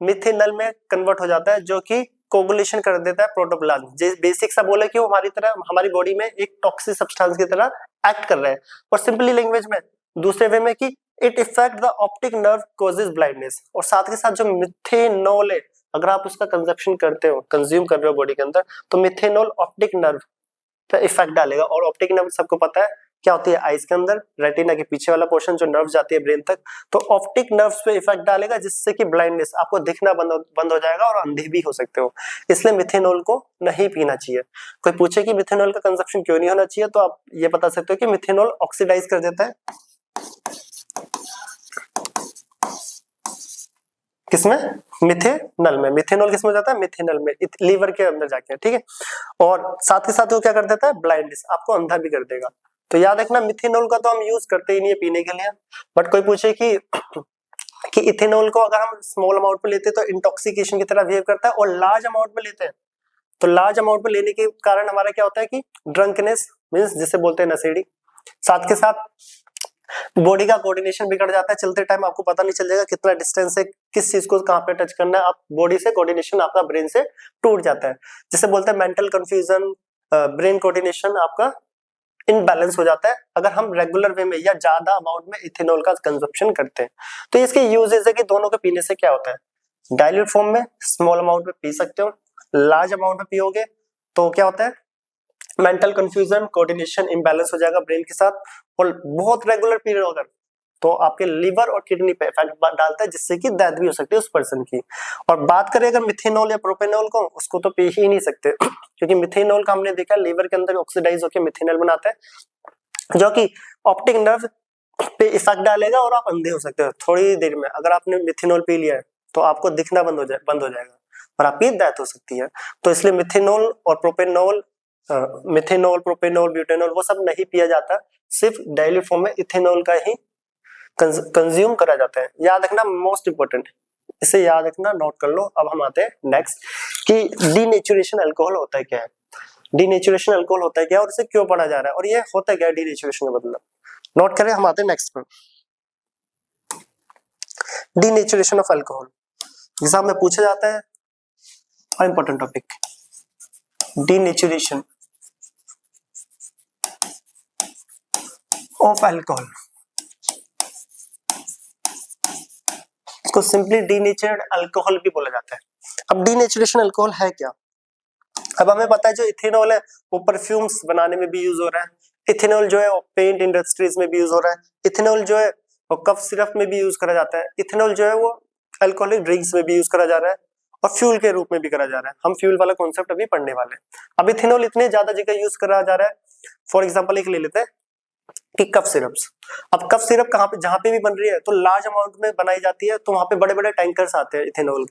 मिथेनॉल में कन्वर्ट हो जाता है, जो कि कोगुलेशन कर देता है प्रोटोप्लाज्म। बेसिक सा बोले कि वो हमारी तरह, हमारी बॉडी में एक टॉक्सिक सब्सटेंस की तरह एक्ट कर रहा है। और सिंपली लैंग्वेज में दूसरे वे में कि it effect the optic nerve causes blindness. और साथ के साथ जो मिथेनॉल है, अगर आप उसका कंजप्शन करते हो, कंज्यूम कर रहे हो बॉडी के अंदर, तो मिथेनॉल ऑप्टिक नर्व पे इफेक्ट डालेगा। और ऑप्टिक नर्व सबको पता है क्या होती है, आईज के अंदर रेटिना के पीछे वाला पोर्शन जो नर्व जाती है ब्रेन तक। तो ऑप्टिक नर्व्स पे इफेक्ट डालेगा, जिससे कि ब्लाइंडनेस, आपको दिखना बंद हो जाएगा और अंधे भी हो सकते हो। इसलिए मिथेनॉल को नहीं पीना चाहिए। कोई पूछे कि मिथेनॉल का कंजप्शन क्यों नहीं होना चाहिए, तो आप ये बता सकते हो कि मिथेनॉल ऑक्सीडाइज कर देता है किसमें, मिथेनॉल में। मिथेनॉल किसमें जाता है, मिथेनॉल में, लीवर के अंदर जाके, ठीक है। और साथ के साथ वो क्या कर देता है, ब्लाइंडनेस, आपको अंधा भी कर देगा। तो याद रखना, मिथेनॉल का तो हम यूज करते ही नहीं है पीने के लिए। बट कोई पूछे कि इथेनॉल को अगर हम स्मॉल अमाउंट में लेते हैं तो इंटॉक्सिकेशन की तरह बिहेव करता है, और लार्ज अमाउंट में लेते हैं तो लार्ज अमाउंट में लेने के कारण हमारा क्या होता है कि ड्रंकनेस मींस जिसे बोलते हैं नशेड़ी। साथ के साथ बॉडी का कोऑर्डिनेशन बिगड़ जाता है, चलते टाइम आपको पता नहीं चल जाएगा कितना डिस्टेंस है, किस चीज को कहां पे टच करना है, आप बॉडी से कोऑर्डिनेशन आपका ब्रेन से टूट जाता है, जिसे बोलते हैं मेंटल कंफ्यूजन, ब्रेन कोऑर्डिनेशन आपका इनबैलेंस हो जाता है अगर हम रेगुलर वे में या ज्यादा अमाउंट में इथेनॉल का कंजप्शन करते हैं। तो इसके यूजेस है कि दोनों के पीने से क्या होता है, डाइल्यूट फॉर्म में स्मॉल अमाउंट में पी सकते हो, लार्ज अमाउंट में पियोगे तो क्या होता है, मेंटल कंफ्यूजन, कोऑर्डिनेशन इम्बैलेंस हो जाएगा ब्रेन के साथ। और बहुत रेगुलर पीरियड होगा तो आपके लिवर और किडनी पे इफेक्ट डालता है, जिससे कि डेथ भी हो सकती है उस पर्सन की। और बात करें अगर मिथेनॉल या प्रोपेनॉल को, उसको तो पी ही नहीं सकते क्योंकि मिथेनॉल का हमने देखा लिवर के अंदर ऑक्सीडाइज होकर मिथेनॉल बनाता है, जो कि ऑप्टिक नर्व पे इफेक्ट डालेगा और आप अंधे हो सकते हो थोड़ी देर में। अगर आपने मिथेनॉल पी लिया है तो आपको दिखना बंद हो जाएगा और आपकी डेथ हो सकती है। तो इसलिए मिथेनॉल और प्रोपेनॉल, मिथेनॉल, प्रोपेनॉल, ब्यूटेनॉल वो सब नहीं पिया जाता, सिर्फ डाइल्यूट फॉर्म में इथेनॉल का ही कंज्यूम करा जाता है। याद रखना, मोस्ट इंपोर्टेंट, इसे याद रखना, नोट कर लो। अब हम आते हैं नेक्स्ट कि डीनेचुरेशन अल्कोहल होता है क्या है, डीनेचुरेशन अल्कोहल होता है क्या और इसे क्यों पढ़ा जा रहा है और ये होता है क्या डीनेचुरेशन का मतलब, नोट करें। हम आते हैं नेक्स्ट पर, डीनेचुरेशन ऑफ अल्कोहल एग्जाम में पूछा जाता है, important topic, denaturation of alcohol, इसको सिंपली डीनेचर्ड अल्कोहल भी बोला जाता है। अब डीनेचुरेशन अल्कोहल है क्या, अब हमें पता है जो इथेनॉल है वो परफ्यूम्स बनाने में भी यूज हो रहा है, इथेनॉल जो है वो पेंट इंडस्ट्रीज में भी यूज हो रहा है, इथेनॉल जो है वो कफ सिरप में भी यूज करा जाता है, इथेनॉल जो है वो अल्कोहलिक ड्रिंक्स में भी यूज करा जा रहा है और फ्यूल के रूप में भी करा जा रहा है। हम फ्यूल वाला कॉन्सेप्ट अभी पढ़ने वाले हैं। अब इथेनॉल इतने ज्यादा जगह यूज करा जा रहा है, फॉर एग्जाम्पल एक ले लेते हैं कि कफ सिरप्स। अब कफ सिरप कहाँ पे, जहां पे भी बन रही है तो लार्ज अमाउंट में बनाई जाती है, तो वहां पे बड़े बड़े टैंकर्स आते हैं इथेनॉल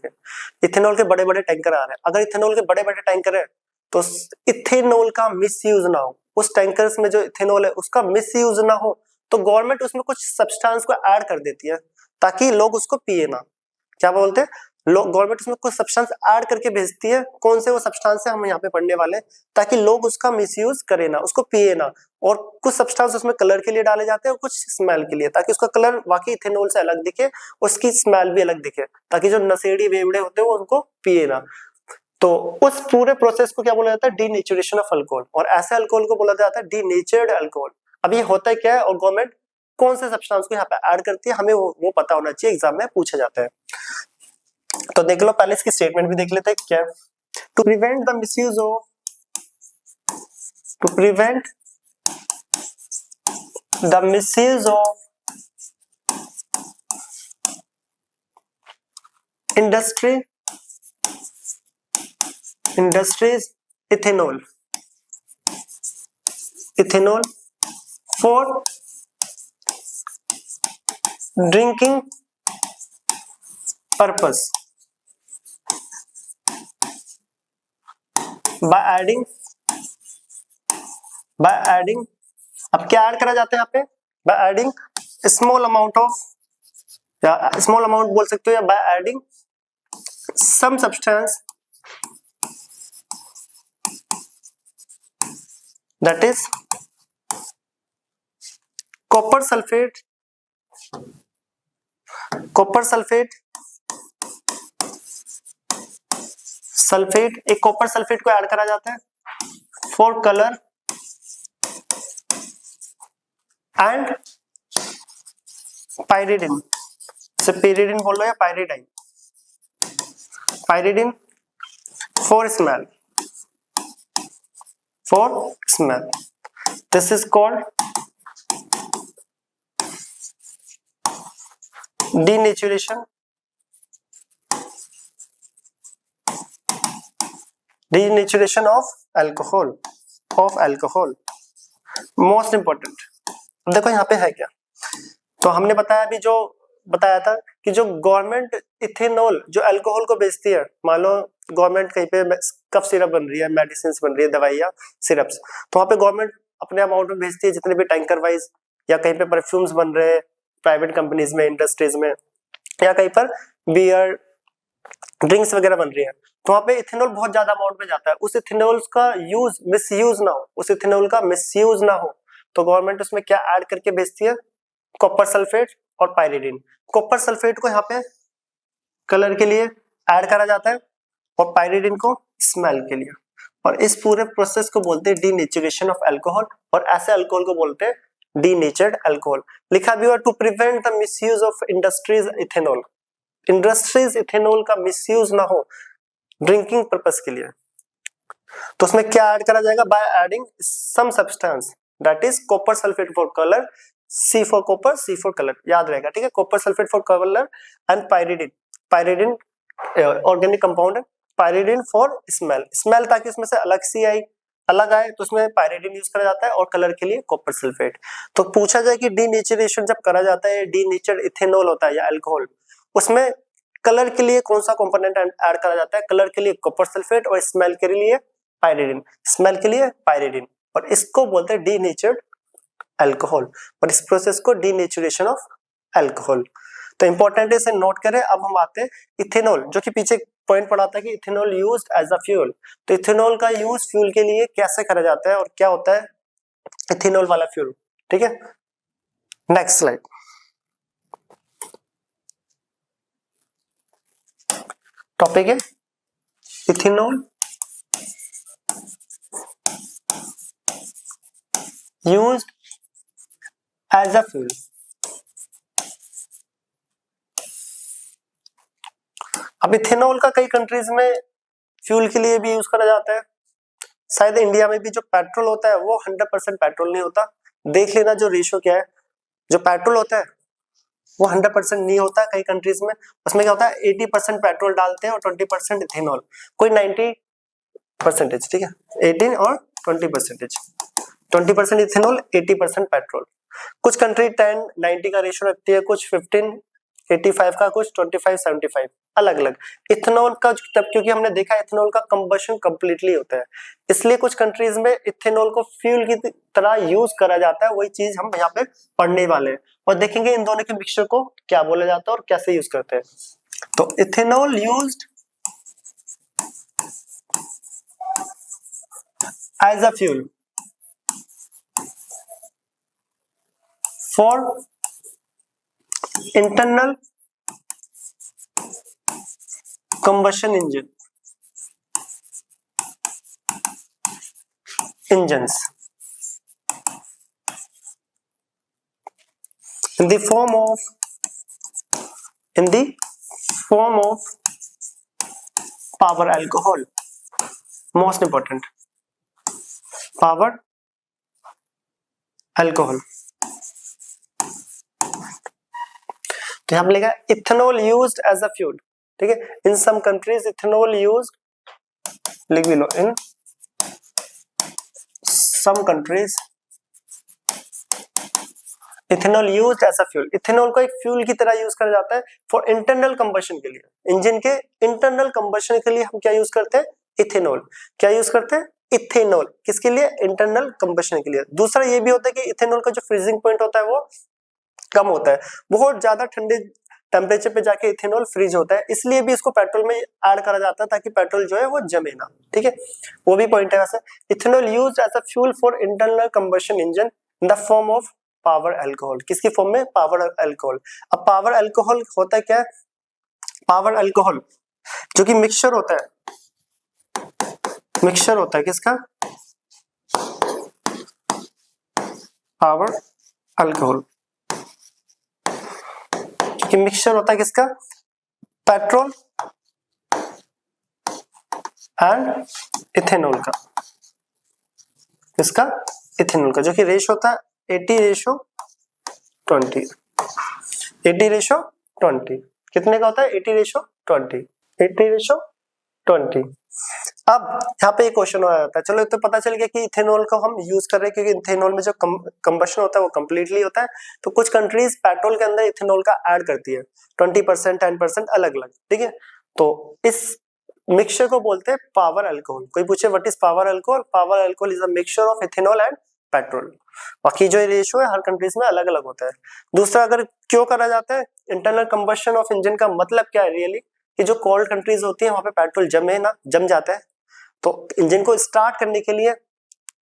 के बड़े बड़े टैंकर आ रहे हैं। अगर इथेनॉल के बड़े बड़े टैंकर है तो इथेनॉल का मिसयूज ना हो, उस टैंकर्स में जो इथेनॉल है उसका मिसयूज ना हो, तो गवर्नमेंट उसमें कुछ सब्सटेंस को ऐड कर देती है ताकि लोग उसको पिए ना। क्या बोलते हैं लोग, गवर्नमेंट उसमें कुछ सब्सटेंस ऐड करके भेजती है, कौन से वो सब्सटेंस है हम यहाँ पे पढ़ने वाले, ताकि लोग उसका मिसयूज करे ना, उसको पिए ना। और कुछ सब्सटेंस उसमें कलर के लिए डाले जाते हैं और कुछ स्मेल के लिए, ताकि उसका कलर वाकई इथेनॉल से अलग दिखे, उसकी स्मेल भी अलग दिखे, ताकि जो नशेड़ी बेवड़े होते हैं वो उनको पिए ना। तो उस पूरे प्रोसेस को क्या बोला जाता है, डीनेचुरेशन ऑफ अल्कोहल, और ऐसे अल्कोहल को बोला जाता है डीनेचर्ड अल्कोहल। अब ये होता है क्या है और गवर्नमेंट कौन से सब्सटेंस को यहाँ पे ऐड करती है, हमें वो पता होना चाहिए, एग्जाम में पूछा जाता है। तो देख लो, पहले इसकी स्टेटमेंट भी देख लेते हैं क्या, to prevent the misuse of, to prevent the misuse of industries ethanol for drinking purpose by adding अब क्या ऐड करा जाता है यहाँ पे, by adding small amount of, या स्मॉल अमाउंट बोल सकते हो, या by adding some substance that is copper sulphate एक कॉपर सल्फेट को ऐड करा जाता है फॉर कलर एंड पायरिडिन, से पेरिडिन बोल लो या pyridine for smell this is called denaturation of alcohol most important. देखो यहाँ पे है क्या, तो हमने बताया अभी जो बताया था कि जो गवर्नमेंट इथेनॉल जो अल्कोहल को बेचती है, मान लो गवर्नमेंट कहीं पे कफ सिरप बन रही है, मेडिसिन बन रही है, दवाइयाँ सिरप्स, तो वहाँ पे गवर्नमेंट अपने अमाउंट में भेजती है जितने भी टैंकर वाइज, या कहीं पे परफ्यूम्स बन रहे हैं प्राइवेट कंपनीज में, इंडस्ट्रीज में, या कहीं पर बियर ड्रिंक्स वगैरह बन रही है, तो वहाँ पे इथेनॉल बहुत ज्यादा अमाउंट में जाता है। उस इथेनॉल का मिसयूज ना हो, तो गवर्नमेंट उसमें क्या ऐड करके बेचती है, कॉपर सल्फेट और पायरिडिन। कॉपर सल्फेट को यहाँ पे कलर के लिए ऐड करा जाता है और पायरिडिन को स्मेल के लिए, और इस पूरे प्रोसेस को बोलते हैं डीनेचुरेशन ऑफ अल्कोहल, और ऐसे अल्कोहल को बोलते हैं डीनेचर्ड अल्कोहल। लिखा भी हुआ to prevent the misuse of industries ethanol का मिसयूज ना हो ड्रिंकिंग पर्पस के लिए। तो उसमें क्या ऐड करा जाएगा, by adding some substance that is copper sulphate for colour, C for copper, C for colour, याद रहेगा, ठीक है। Copper sulphate for colour and pyridine organic compound है, पायरिडिन फॉर स्मेल ताकि उसमें से अलग आए, तो उसमें पायरिडिन यूज करा जाता है, और कलर के लिए कॉपर सल्फेट। तो पूछा जाए कि डीनेचुरेशन जब करा जाता है, डीनेचर्ड इथेनॉल होता है या अल्कोहल, उसमें कलर के लिए कौन सा कंपोनेंट ऐड करा जाता है, कलर के लिए कॉपर सल्फेट और स्मेल के लिए पायरिडिन, और इसको बोलते हैं डीनेचर्ड अल्कोहल, और इस प्रोसेस को डीनेचुरेशन ऑफ अल्कोहल। तो इंपॉर्टेंट है, इसे नोट करें। अब हम आते हैं इथेनॉल, जो कि पीछे पॉइंट पढ़ा था कि ethanol used as a fuel, तो इथेनॉल का यूज फ्यूल के लिए कैसे करा जाता है और क्या होता है इथेनॉल वाला फ्यूल, ठीक है। Next slide. टॉपिक है ethanol used as a fuel. अब इथेनॉल का कई कंट्रीज में फ्यूल के लिए भी यूज करा जाता है। शायद इंडिया में भी जो पेट्रोल होता है वो 100% पेट्रोल नहीं होता, देख लेना जो रेशियो क्या है। जो पेट्रोल होता है वो 100% नहीं होता कई कंट्रीज में, उसमें क्या होता है 80% पेट्रोल डालते हैं और 20% इथेनॉल, कोई 90%, ठीक है, 18 और 20%, 20% इथेनॉल 80% पेट्रोल। कुछ कंट्री 10-90 का रेशियो रखती है, कुछ 15-85 का, कुछ 25-75, अलग अलग। इथेनॉल का तब, क्योंकि हमने देखा इथेनॉल का कंबशन कंप्लीटली होता है, इसलिए कुछ कंट्रीज में इथेनॉल को फ्यूल की तरह यूज करा जाता है। वही चीज हम यहाँ पे पढ़ने वाले हैं और देखेंगे इन दोनों के मिक्सचर को क्या बोला जाता है और कैसे यूज करते हैं। तो ethanol used as a fuel for internal combustion engines in the form of power alcohol, most important, power alcohol। तो यहाँ मिलेगा ethanol used as a fuel, ठीक है। In some countries ethanol used, लिख भी लो, in some countries ethanol used as a fuel, ethanol को एक फ्यूल की तरह यूज करा जाता है फॉर इंटरनल कंबशन के लिए, इंजन के इंटरनल कंबशन के लिए हम क्या यूज करते हैं, इथेनॉल। क्या यूज करते हैं, इथेनॉल, किसके लिए, इंटरनल कंबशन के लिए। दूसरा ये भी होता है कि इथेनॉल का जो फ्रीजिंग पॉइंट होता है वो कम होता है, बहुत ज्यादा ठंडे टेम्परेचर पे जाके इथेनॉल फ्रीज होता है, इसलिए भी इसको पेट्रोल में ऐड करा जाता है ताकि पेट्रोल जो है वो जमे ना, ठीक है, वो भी पॉइंट है वैसे। Ethanol used as a fuel for internal combustion engine in the form of power alcohol, किसकी फॉर्म में, पावर अल्कोहल। अब पावर अल्कोहल होता है क्या, पावर अल्कोहल जो कि मिक्सचर होता है, मिक्सचर होता है किसका, पावर अल्कोहल, कि मिक्सचर होता है किसका, पेट्रोल एंड इथेनॉल का, किसका, इथेनॉल का, जो कि रेशो होता है 80:20, 80:20, कितने का होता है, 80:20, 80:20। अब यहाँ पे एक क्वेश्चन आ जाता है, चलो तो पता चल गया कि इथेनॉल को हम यूज कर रहे हैं क्योंकि इथेनॉल में जो कंबशन होता है वो कंप्लीटली होता है, तो कुछ कंट्रीज पेट्रोल के अंदर इथेनॉल का ऐड करती है 20%, 10% अलग अलग, ठीक है। तो इस मिक्सचर को बोलते हैं पावर अल्कोहल। कोई पूछे what is power alcohol, power alcohol is a mixture of ethanol and petrol. बाकी जो रेशियो है हर कंट्रीज में अलग अलग होता है। दूसरा, अगर क्यों करा जाता है इंटरनल कंबशन ऑफ इंजन, का मतलब क्या है रियली, कि जो कोल्ड कंट्रीज होती है वहां पे पेट्रोल जम जाता है, तो इंजन को स्टार्ट करने के लिए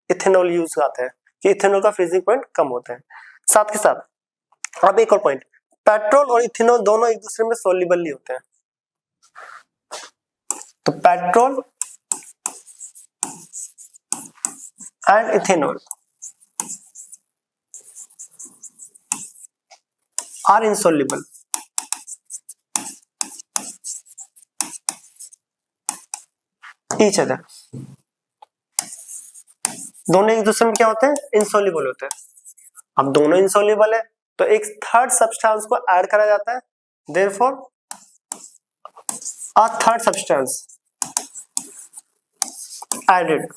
इथेनॉल यूज आता है कि इथेनॉल का फ्रीजिंग पॉइंट कम होता है। साथ के साथ अब एक और पॉइंट, पेट्रोल और इथेनॉल दोनों एक दूसरे में सोल्यूबल नहीं होते हैं, तो petrol and ethanol are insoluble, each other, दोनों एक दूसरे में क्या होते हैं, इनसोल्यूबल होते हैं। अब दोनों इनसोल्यूबल है तो एक थर्ड सब्सटेंस को ऐड करा जाता है, therefore a third substance added,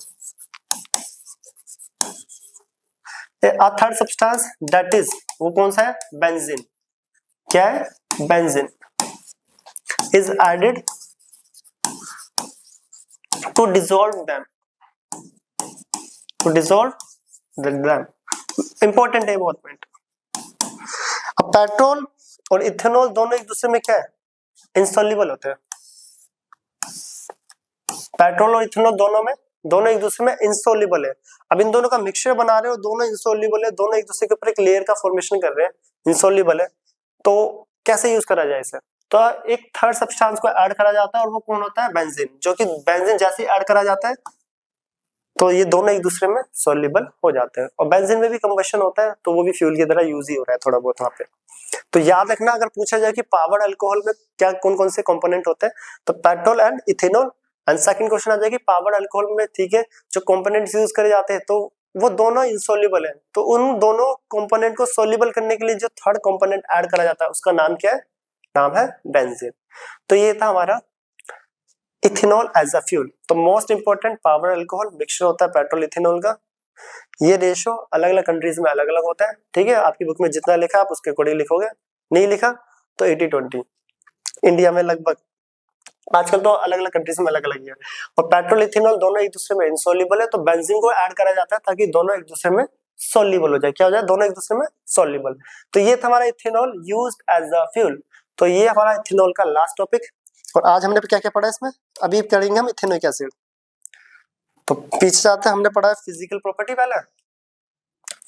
a third substance that is, वो कौन सा है, बेंजीन। क्या है, benzene is added to dissolve them, to dissolve them, important है बहुत पॉइंट। अब पेट्रोल और इथेनॉल दोनों एक दूसरे में क्या है, इंसॉल्युबल होते हैं। पेट्रोल और इथेनॉल दोनों एक दूसरे में इंसॉल्युबल है। अब इन दोनों का मिक्सचर बना रहे हो, दोनों इंसॉल्युबल है, दोनों एक दूसरे के ऊपर एक लेयर का फॉर्मेशन कर रहे हैं, इंसॉल्युबल है, तो कैसे यूज करा जाए इसे, तो एक थर्ड सब्सटेंस को ऐड करा जाता है और वो कौन होता है, बेंजीन, जो कि बेंजीन जैसे ऐड करा जाता है तो ये दोनों एक दूसरे में सोल्यूबल हो जाते हैं, और बेंजीन में भी कंबशन होता है तो वो भी फ्यूल की तरह यूज ही हो रहा है थोड़ा बहुत वहां पे। तो याद रखना, अगर पूछा जाए कि पावर अल्कोहल में क्या कौन कौन से कंपोनेंट होते हैं, तो petrol and ethanol. And second question आ जाएगी पावर अल्कोहल में, ठीक है, जो कंपोनेंट्स यूज करे जाते हैं तो वो दोनों इंसोल्यूबल है, तो उन दोनों कंपोनेंट को सोल्यूबल करने के लिए जो थर्ड कंपोनेंट ऐड करा जाता है उसका नाम क्या है, नाम है बेंजीन। तो ये था हमारा इथेनॉल एज अ फ्यूल। तो most important power alcohol mixture होता है पेट्रोल इथेनॉल का, ये रेशो अलग अलग कंट्रीज में अलग अलग होता है, ठीक है, आपकी बुक में जितना लिखा आप उसके अकॉर्डिंग लिखोगे, नहीं लिखा तो 80-20। इंडिया में लगभग आजकल तो अलग अलग कंट्रीज में अलग अलग है। और पेट्रोल इथेनॉल दोनों एक दूसरे में इनसोल्यूबल है, तो बेंजीन को ऐड करा जाता है ताकि दोनों एक दूसरे में सोल्यूबल हो जाए, क्या हो जाए, दोनों एक दूसरे में सोल्यूबल। तो ये था हमारा ethanol used as a fuel. तो ये हमारा इथेनॉल का लास्ट टॉपिक। और आज हमने क्या क्या पढ़ा इसमें, अभी करेंगे हम इथेनोइक एसिड। तो पीछे जाते हैं, हमने पढ़ा है फिजिकल प्रॉपर्टी पहले,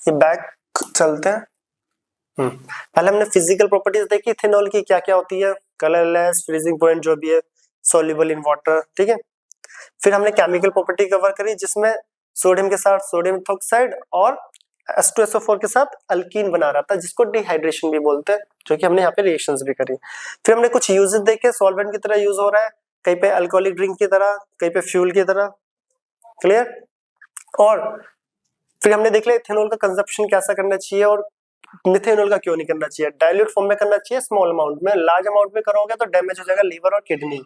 ये बैक चलते हैं। पहले हमने फिजिकल प्रॉपर्टीज देखी इथेनॉल की, क्या क्या होती है, कलरलेस, फ्रीजिंग पॉइंट जो भी है, सॉल्युबल इन वाटर, ठीक है। फिर हमने केमिकल प्रॉपर्टी कवर करी जिसमें सोडियम के साथ सोडियम इथोक्साइड और H2SO4 के साथ अल्कीन बना रहा था, जिसको डिहाइड्रेशन भी बोलते हैं, जो कि हमने यहाँ पे रिएक्शंस भी करी। फिर हमने कुछ यूजेस देखे, सॉल्वेंट की तरह यूज हो रहा है, कहीं पे अल्कोहलिक ड्रिंक की तरह, कहीं पे फ्यूल की तरह, क्लियर। और फिर हमने देख लिया इथेनॉल का कंजप्शन कैसा करना चाहिए और मिथेनॉल का क्यों नहीं करना चाहिए। डाइल्यूट फॉर्म में करना चाहिए, स्मॉल अमाउंट में, लार्ज अमाउंट में करोगे तो डैमेज हो जाएगा लीवर और किडनी।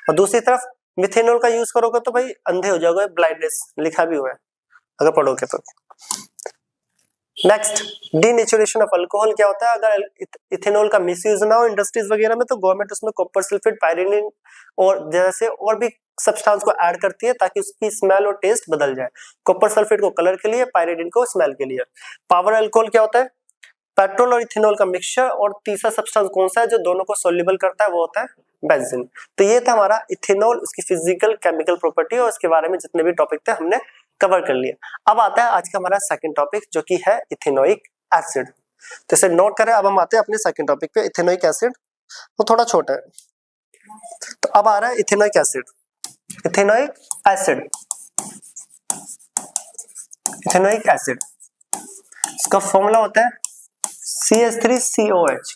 और दूसरी तरफ मिथेनॉल का यूज करोगे तो भाई अंधे हो जाओगे, ब्लाइंडनेस लिखा भी हुआ है अगर पढ़ोगे तो। नेक्स्ट, डीनेचुरेशन ऑफ अल्कोहल क्या होता है? अगर इथेनॉल का मिसयूज ना हो इंडस्ट्रीज वगैरह में तो गवर्नमेंट उसमें कॉपर सल्फेट, पायरीडीन और जैसे और भी सब्सटेंस को ऐड करती है ताकि उसकी स्मेल और टेस्ट बदल जाए। कॉपर सल्फेट को कलर के लिए, पायरीडीन को स्मेल के लिए। पावर अल्कोहल क्या होता है? पेट्रोल और इथेनॉल का मिक्सचर। और तीसरा सब्सटेंस कौन सा है जो दोनों को सोल्यूबल करता है? वो होता है बेंजीन। तो ये था हमारा इथेनॉल, उसकी फिजिकल केमिकल प्रॉपर्टी और इसके बारे में जितने भी टॉपिक थे हमने कवर कर लिया। अब आता है आज का हमारा सेकंड टॉपिक जो कि है इथेनोइक एसिड। तो इसे नोट करें। अब हम आते हैं अपने सेकंड टॉपिक पे, इथेनोइक एसिड। वो थोड़ा छोटा है। तो अब आ रहा है ethanoic acid. Ethanoic acid, ethanoic acid, इसका फॉर्मूला होता है CH3COH।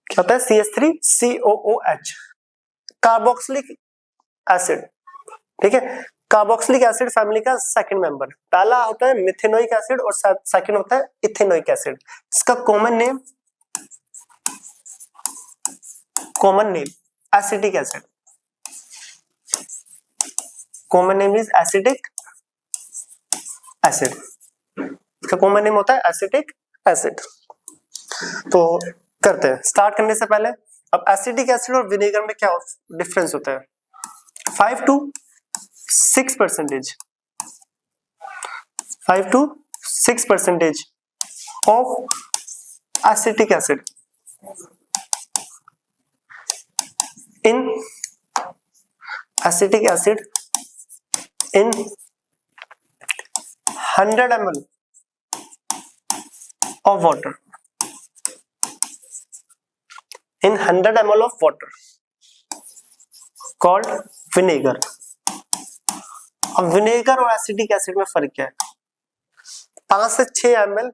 क्या होता है? CH3COOH, carboxylic acid. ठीक है, कार्बोक्सिलिक एसिड फैमिली का सेकंड मेंबर। पहला होता है मिथेनोइक एसिड और सेकंड होता है इथेनोइक एसिड। इसका common name acetic acid. Common name is acetic acid. इसका कॉमन नेम होता है एसिटिक एसिड। तो करते हैं। स्टार्ट करने से पहले अब एसिटिक एसिड और विनेगर में क्या डिफरेंस होता है? 5 to 6% 5 to 6% of acetic acid in acetic acid in 100 ml of water, in 100 ml of water called vinegar। अब विनेगर और एसिटिक एसिड में फर्क क्या है? 5 से 6 ml,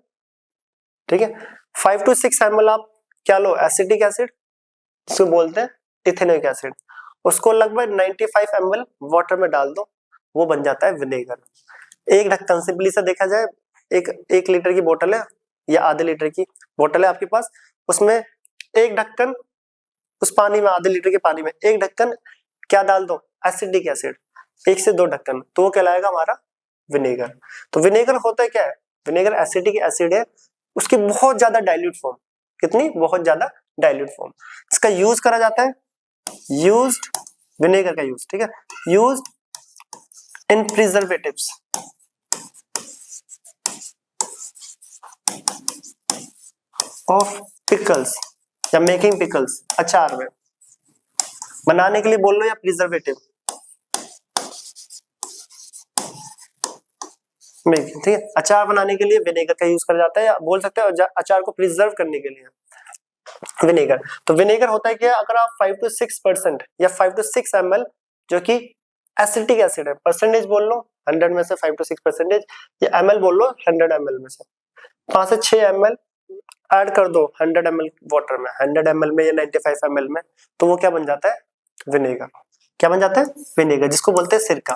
ठीक है, 5 to 6 ml आप क्या लो? एसिटिक एसिड, इसको बोलते हैं इथेनोइक एसिड। उसको लगभग 95 ml वाटर में डाल दो, वो बन जाता है विनेगर। एक ढक्कन, सिंपली से देखा जाए, एक लीटर की बोतल है या आधे लीटर की बोतल है आपके पास, उसमें एक ढक्कन, उस पानी में, आधे लीटर के पानी में एक ढक्कन क्या डाल दो? Acetic acid. 1 से 2 ढक्कन, तो वो कहलाएगा हमारा विनेगर। तो विनेगर होता है क्या है? विनेगर एसिटिक एसिड है, उसकी बहुत ज्यादा डाइल्यूट फॉर्म। कितनी? बहुत ज्यादा डाइल्यूट फॉर्म। इसका यूज करा जाता है, यूज्ड, विनेगर का यूज, ठीक है, used in preservatives, of pickles या मेकिंग पिकल्स, अचार में बनाने के लिए बोल लो या प्रिजर्वेटिव, ठीक है। अचार बनाने के लिए विनेगर का यूज करा जाता है, या बोल सकते हैं अचार को प्रिजर्व करने के लिए विनेगर। तो विनेगर होता है क्या? अगर आप 5 to 6% या 5 to 6 ml जो कि एसिटिक एसिड है, परसेंटेज बोल लो 100 में से 5 to 6%, या ml बोल लो 100 ml में से 5 से 6 ml ऐड कर दो 100 ml वाटर में, 100 ml में या 95 ml में, तो वो क्या बन जाता है? विनेगर। क्या बन जाता है? विनेगर, जिसको बोलते हैं सिरका।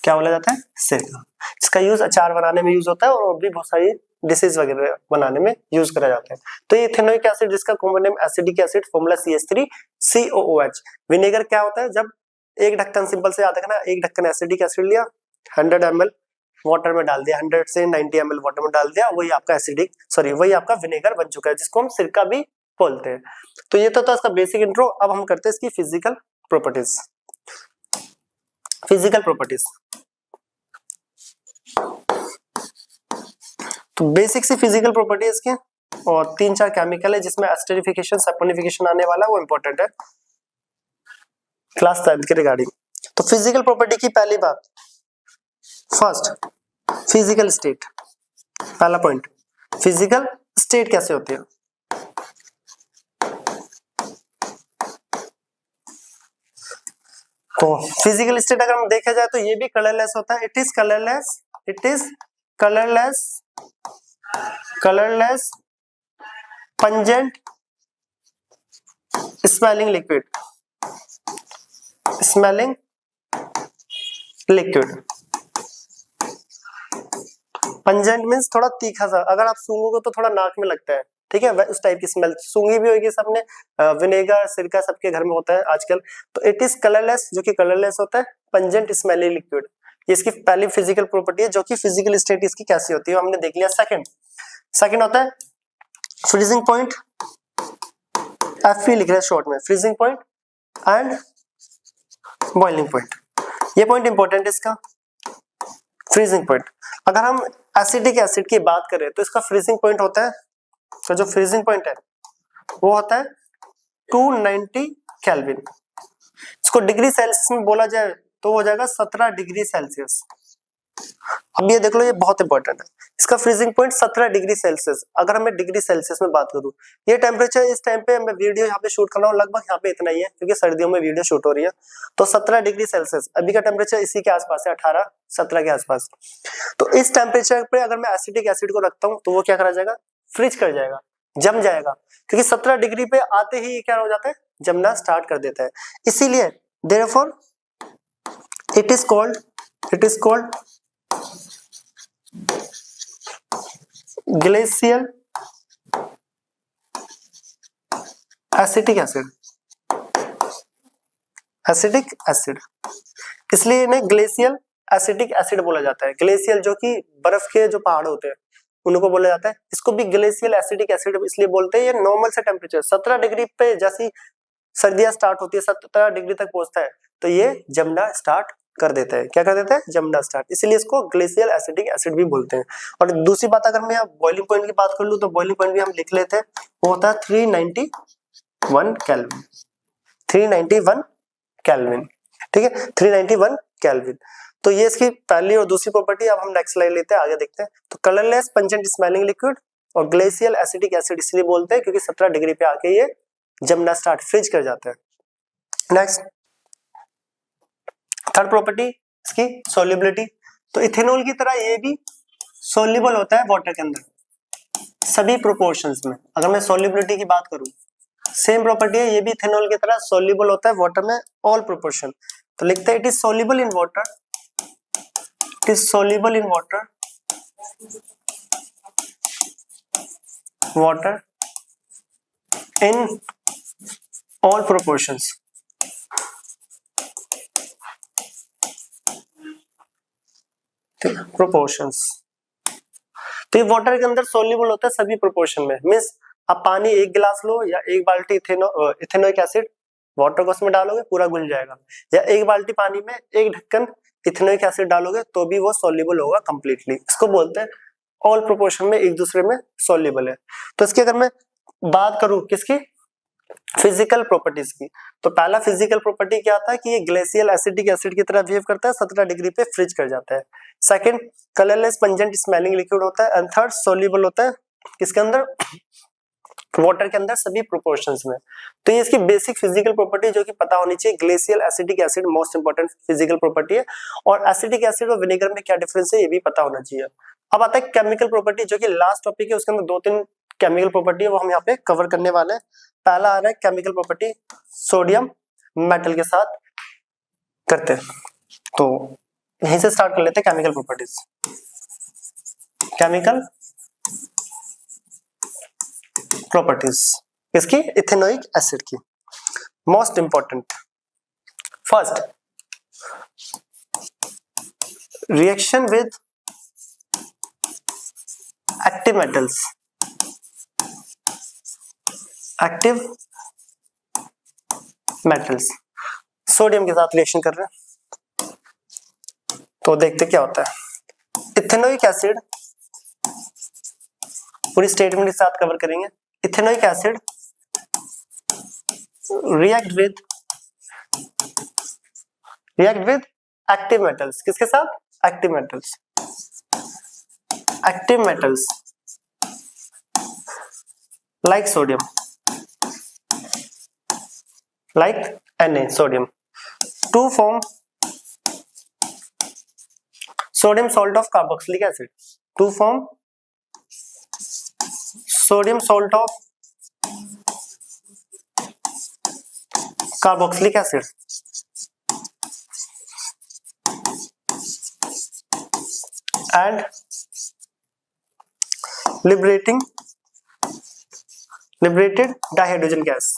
क्या बोला जाता है? सिरका। इसका यूज अचार बनाने में यूज होता है और भी बहुत सारी डिशेज वगैरह बनाने में यूज करा जाता है। तो ये इथेनोइक एसिड, जिसका common name acetic acid, formula CH3COOH। Vinegar क्या होता है? जब एक ढक्कन, सिंपल से याद रखना, एक ढक्कन एसिटिक एसिड लिया, 100 ml वाटर में डाल दिया, 100 से 90 ml वाटर में डाल दिया, वही आपका वही आपका विनेगर बन चुका है, जिसको हम सिरका भी बोलते हैं। तो ये तो था इसका बेसिक इंट्रो। अब हम करते हैं इसकी फिजिकल प्रॉपर्टीज। फिजिकल प्रॉपर्टीज, तो बेसिक सी फिजिकल प्रॉपर्टी है इसकी, और 3-4 केमिकल है जिसमें एस्टरिफिकेशन, सल्फोनिफिकेशन आने वाला है, वो इंपॉर्टेंट है क्लास 10 के रिगार्डिंग। तो फिजिकल प्रॉपर्टी की पहली बात, फर्स्ट फिजिकल स्टेट। पहला पॉइंट, फिजिकल स्टेट कैसे होती है? तो फिजिकल स्टेट अगर हम देखा जाए तो ये भी कलरलेस होता है। It is colourless pungent smelling liquid, pungent means थोड़ा तीखा सा, अगर आप सूंघोगे तो थोड़ा नाक में लगता है, ठीक है, उस टाइप की स्मेल सूंघी भी होगी सबने। विनेगर, सिरका सबके घर में होता है आजकल। तो इट इज कलरलेस, जो कि कलरलेस होता है, पंजेंट स्मेलिंग लिक्विड। ये इसकी पहली फिजिकल प्रॉपर्टी है, जो कि फिजिकल स्टेट इसकी कैसी होती है हमने देख लिया। सेकंड होता है फ्रीजिंग पॉइंट, एफपी लिख रहे हैं शॉर्ट में, freezing point and boiling point. ये पॉइंट इंपॉर्टेंट है इसका, फ्रीजिंग पॉइंट। अगर हम एसिटिक एसिड की बात करें तो इसका फ्रीजिंग पॉइंट होता है, तो जो फ्रीजिंग पॉइंट है वो होता है 290 केल्विन। इसको डिग्री सेल्सियस में बोला जाए तो हो जाएगा 17 डिग्री सेल्सियस। अब ये देख लो, ये बहुत इंपॉर्टेंट है, इसका फ्रीजिंग पॉइंट 17 डिग्री सेल्सियस। अगर मैं डिग्री सेल्सियस में बात करूं, ये टेम्परेचर इस टाइम पे मैं वीडियो यहाँ पे शूट कर रहा हूँ लगभग यहाँ पे इतना ही है, क्योंकि सर्दियों में वीडियो शूट हो रही है। तो 17 डिग्री सेल्सियस अभी का टेम्परेचर इसी के आसपास है, 18-17 के आसपास। तो इस टेम्परेचर पे अगर मैं एसिटिक एसिड को रखता हूँ तो वो क्या करा जाएगा, फ्रीज कर जाएगा, जम जाएगा, क्योंकि 17 डिग्री पे आते ही क्या हो जाता है, जमना स्टार्ट कर देता है। इसीलिए therefore it is called glacial acetic acid, इसलिए इन्हें ग्लेशियल एसिटिक एसिड बोला जाता है। ग्लेशियल जो कि बर्फ के जो पहाड़ होते हैं उनको बोला जाता है, इसको भी ग्लेशियल एसिटिक एसिड इसलिए बोलते हैं। ये नॉर्मल से टेम्परेचर 17 डिग्री पे जैसी सर्दियां स्टार्ट होती है, 17 डिग्री तक पहुंचता है तो ये जमना स्टार्ट कर देता है। क्या कर देता है, जमना स्टार्ट, इसीलिए इसको ग्लेशियल एसिटिक एसिड भी बोलते हैं। और दूसरी बात, अगर मैं बॉइलिंग पॉइंट की बात कर लूं तो बॉइलिंग पॉइंट भी हम लिख लेते हैं, वो होता है 391 केल्विन। 391 केल्विन, ठीक है, 391 केल्विन। तो ये इसकी पहली और दूसरी प्रॉपर्टी। अब हम नेक्स्ट स्लाइड लेते हैं, आगे देखते हैं। तो कलरलेस पंजेंट स्मेलिंग लिक्विड और ग्लेशियल एसिटिक एसिड इसलिए बोलते हैं क्योंकि 17 डिग्री पे आके ये जमना स्टार्ट, फ्रीज कर जाता है। नेक्स्ट थर्ड प्रॉपर्टी इसकी सॉल्युबिलिटी। तो इथेनॉल की तरह ये भी सॉल्युबल होता है वाटर के अंदर सभी प्रोपोर्शंस में। अगर मैं सॉल्युबिलिटी की बात करूं, सेम प्रॉपर्टी है, ये भी इथेनॉल की तरह सॉल्युबल होता है वाटर में ऑल प्रोपोर्शन। तो लिखते हैं it is soluble in water, it is soluble in water in all proportions. Proportions, तो ये वाटर के अंदर सॉल्युबल होता है सभी प्रोपोर्शन में। मींस आप पानी एक गिलास लो या एक बाल्टी इथेनोइक एसिड वाटर को उसमें डालोगे पूरा घुल जाएगा, या एक बाल्टी पानी में एक ढक्कन इथेनोइक एसिड डालोगे तो भी वो सॉल्युबल होगा कंप्लीटली। इसको बोलते हैं ऑल प्रोपोर्शन में एक दूसरे में सॉल्युबल है। तो इसकी अगर मैं बात करूं किसकी, फिजिकल प्रॉपर्टीज की, तो पहला फिजिकल प्रॉपर्टी क्या आता है कि ये ग्लेशियल एसिटिक एसिड की तरह बिहेव करता है, 17 डिग्री पे फ्रीज कर जाता है। Second, colourless pungent smelling liquid होता है। एंड थर्ड, सॉल्युबल होता है किसके अंदर, वाटर के अंदर सभी प्रोपोर्शंस में। तो ये इसकी बेसिक फिजिकल प्रॉपर्टी जो कि पता होनी चाहिए। Glacial acetic acid most important physical property है, और एसिटिक एसिड और विनेगर में क्या डिफरेंस है ये भी पता होना चाहिए। अब आता है केमिकल प्रॉपर्टी, जो कि लास्ट टॉपिक है, उसके अंदर 2-3 केमिकल प्रॉपर्टी है वो हम यहाँ पे कवर करने वाले हैं। पहला आ रहा है केमिकल प्रॉपर्टी, सोडियम मेटल के साथ करते हैं, तो यहीं से स्टार्ट कर लेते हैं केमिकल प्रॉपर्टीज। केमिकल प्रॉपर्टीज इसकी इथेनोइक एसिड की most important. First, reaction with active metals, active metals sodium के साथ रिएक्शन कर रहे हैं, तो देखते क्या होता है। इथेनोइक एसिड पूरी स्टेटमेंट के साथ कवर करेंगे। Ethanoic acid react with active metals, किसके साथ, active metals. Active metals like sodium, like Na, sodium, to form sodium salt of carboxylic acid, to form sodium salt of carboxylic acid, and liberated dihydrogen gas,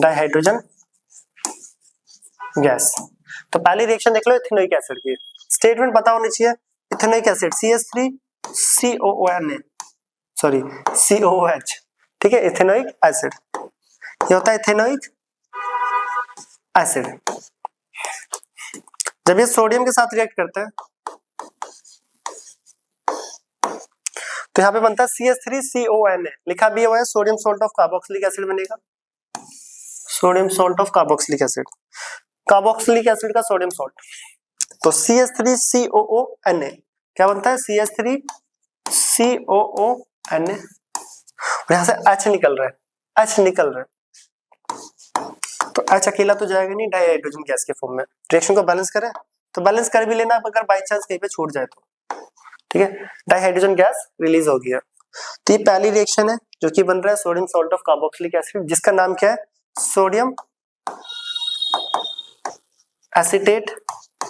dihydrogen gas. तो पहली रिएक्शन देख लो इथेनोइक एसिड की, स्टेटमेंट पता होनी चाहिए। Ethanoic acid CH3COONA, sorry COOH, ठीक है, इथेनोइक एसिड, ये होता है इथेनोइक एसिड। जब ये सोडियम के साथ रिएक्ट करता है तो यहाँ पे बनता है CH3CONA, लिखा भी हुआ है sodium salt of carboxylic acid बनेगा, sodium salt of carboxylic acid, carboxylic acid का सोडियम सॉल्ट। तो CH3COONA क्या बनता है, CH3COONA, और यहाँ से H निकल रहा है, H निकल रहा है, तो H अकेला तो जाएगा नहीं, डाई हाइड्रोजन गैस के फॉर्म में। रिएक्शन को बैलेंस करें तो बैलेंस कर भी लेना अगर बाई चांस कहीं पे छूट जाए तो, ठीक है, डाई हाइड्रोजन गैस रिलीज हो गया। तो ये पहली रिएक्शन है जो कि बन रहा है sodium salt of carboxylic acid, जिसका नाम क्या है, सोडियम एसीटेट,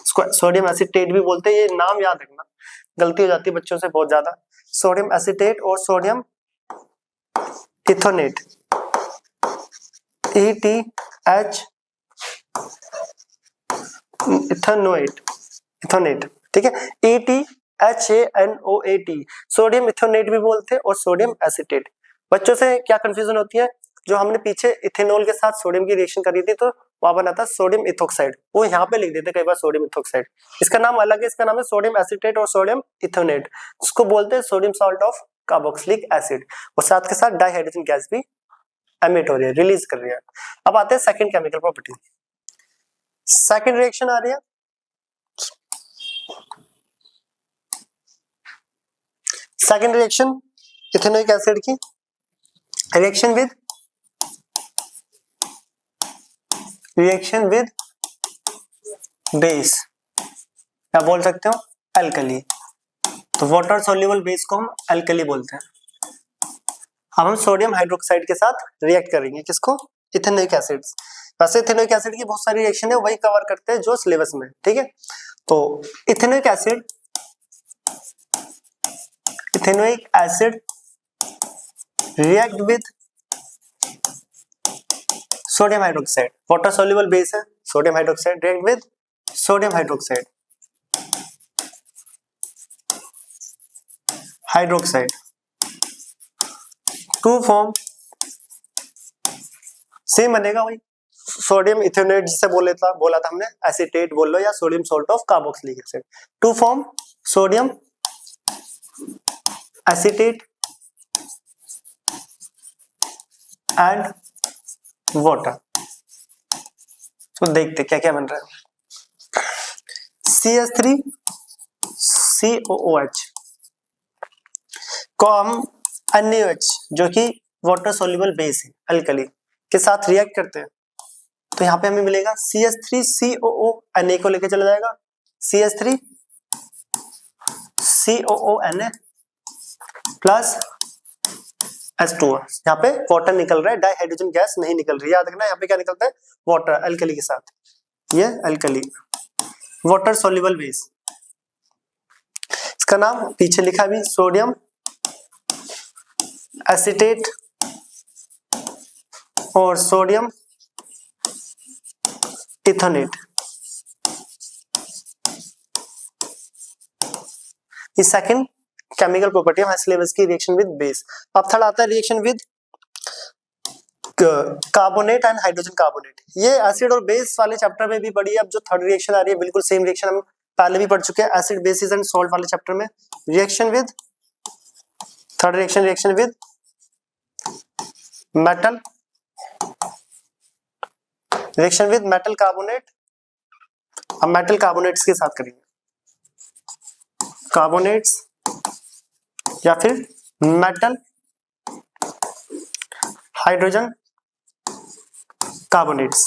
सोडियम एसीटेट भी बोलते हैं, ये नाम याद रखना, गलती हो जाती है बच्चों से बहुत ज्यादा। सोडियम एसीटेट और सोडियम इथोनेट, ETH इथोनोएट, इथोनेट, ठीक है, ETHANOAT, सोडियम इथोनेट भी बोलते हैं और सोडियम एसीटेट। बच्चों से क्या कंफ्यूजन होती है, जो हमने पीछे इथेनॉल के साथ सोडियम की रिएक्शन करी थी तो वहां बना था सोडियम इथोक्साइड, वो यहाँ पे लिख देते कई बार सोडियम इथोक्साइड, इसका नाम अलग है, इसका नाम है सोडियम एसीटेट और सोडियम इथोनेट, इसको बोलते हैं sodium salt of carboxylic acid, और साथ के साथ डाई हाइड्रोजन गैस भी एमिट हो रही है, रिलीज कर रही है। अब आते हैं second chemical property, second reaction आ रही है, सेकंड रिएक्शन इथेनोइक एसिड की, रिएक्शन विद बेस, या बोल सकते हो अल्कली, तो वाटर सोल्यूबल बेस को हम अल्कली बोलते हैं। अब हम सोडियम हाइड्रोक्साइड के साथ रिएक्ट करेंगे, किसको, इथेनोइक एसिड। वैसे इथेनोइक एसिड की बहुत सारी रिएक्शन है, वही कवर करते हैं जो सिलेबस में, ठीक है। तो ethanoic acid react with sodium hydroxide, water soluble base है sodium hydroxide, react with sodium hydroxide to form, same बनेगा वही, सोडियम इथेनोएट जिसे बोला था हमने, एसीटेट बोल लो या sodium salt of carboxylic acid, to form sodium acetate and water. तो देखते क्या क्या बन रहा है, CH3COOH को हम NaOH जो कि वाटर सोल्यूबल बेस है अल्कली के साथ रिएक्ट करते हैं, तो यहाँ पे हमें मिलेगा CH3COONA को लेके चला जाएगा, CH3COONA प्लस H2O, यहाँ पे वाटर निकल रहा है, डाई हाइड्रोजन गैस नहीं निकल रही है, याद रखना यहाँ पे क्या निकलता है, वाटर अल्कली के साथ, ये अल्कली वाटर सोल्यूबल बेस, इसका नाम पीछे लिखा भी सोडियम एसीटेट और सोडियम इथोनेट। इस सेकंड केमिकल प्रॉपर्टी हमारे सिलेबस की, रिएक्शन विद बेस। अब थर्ड आता है reaction with carbonate and hydrogen carbonate, ये एसिड और बेस वाले चैप्टर में भी पढ़ी है। अब जो थर्ड रिएक्शन आ रही है बिल्कुल सेम रिएक्शन हम पहले भी पढ़ चुके हैं, एसिड बेसिस एंड सॉल्ट वाले चैप्टर में। Reaction with third reaction with metal, reaction with metal carbonate, हम मेटल कार्बोनेट्स के साथ करेंगे, कार्बोनेट्स या फिर मेटल हाइड्रोजन कार्बोनेट्स,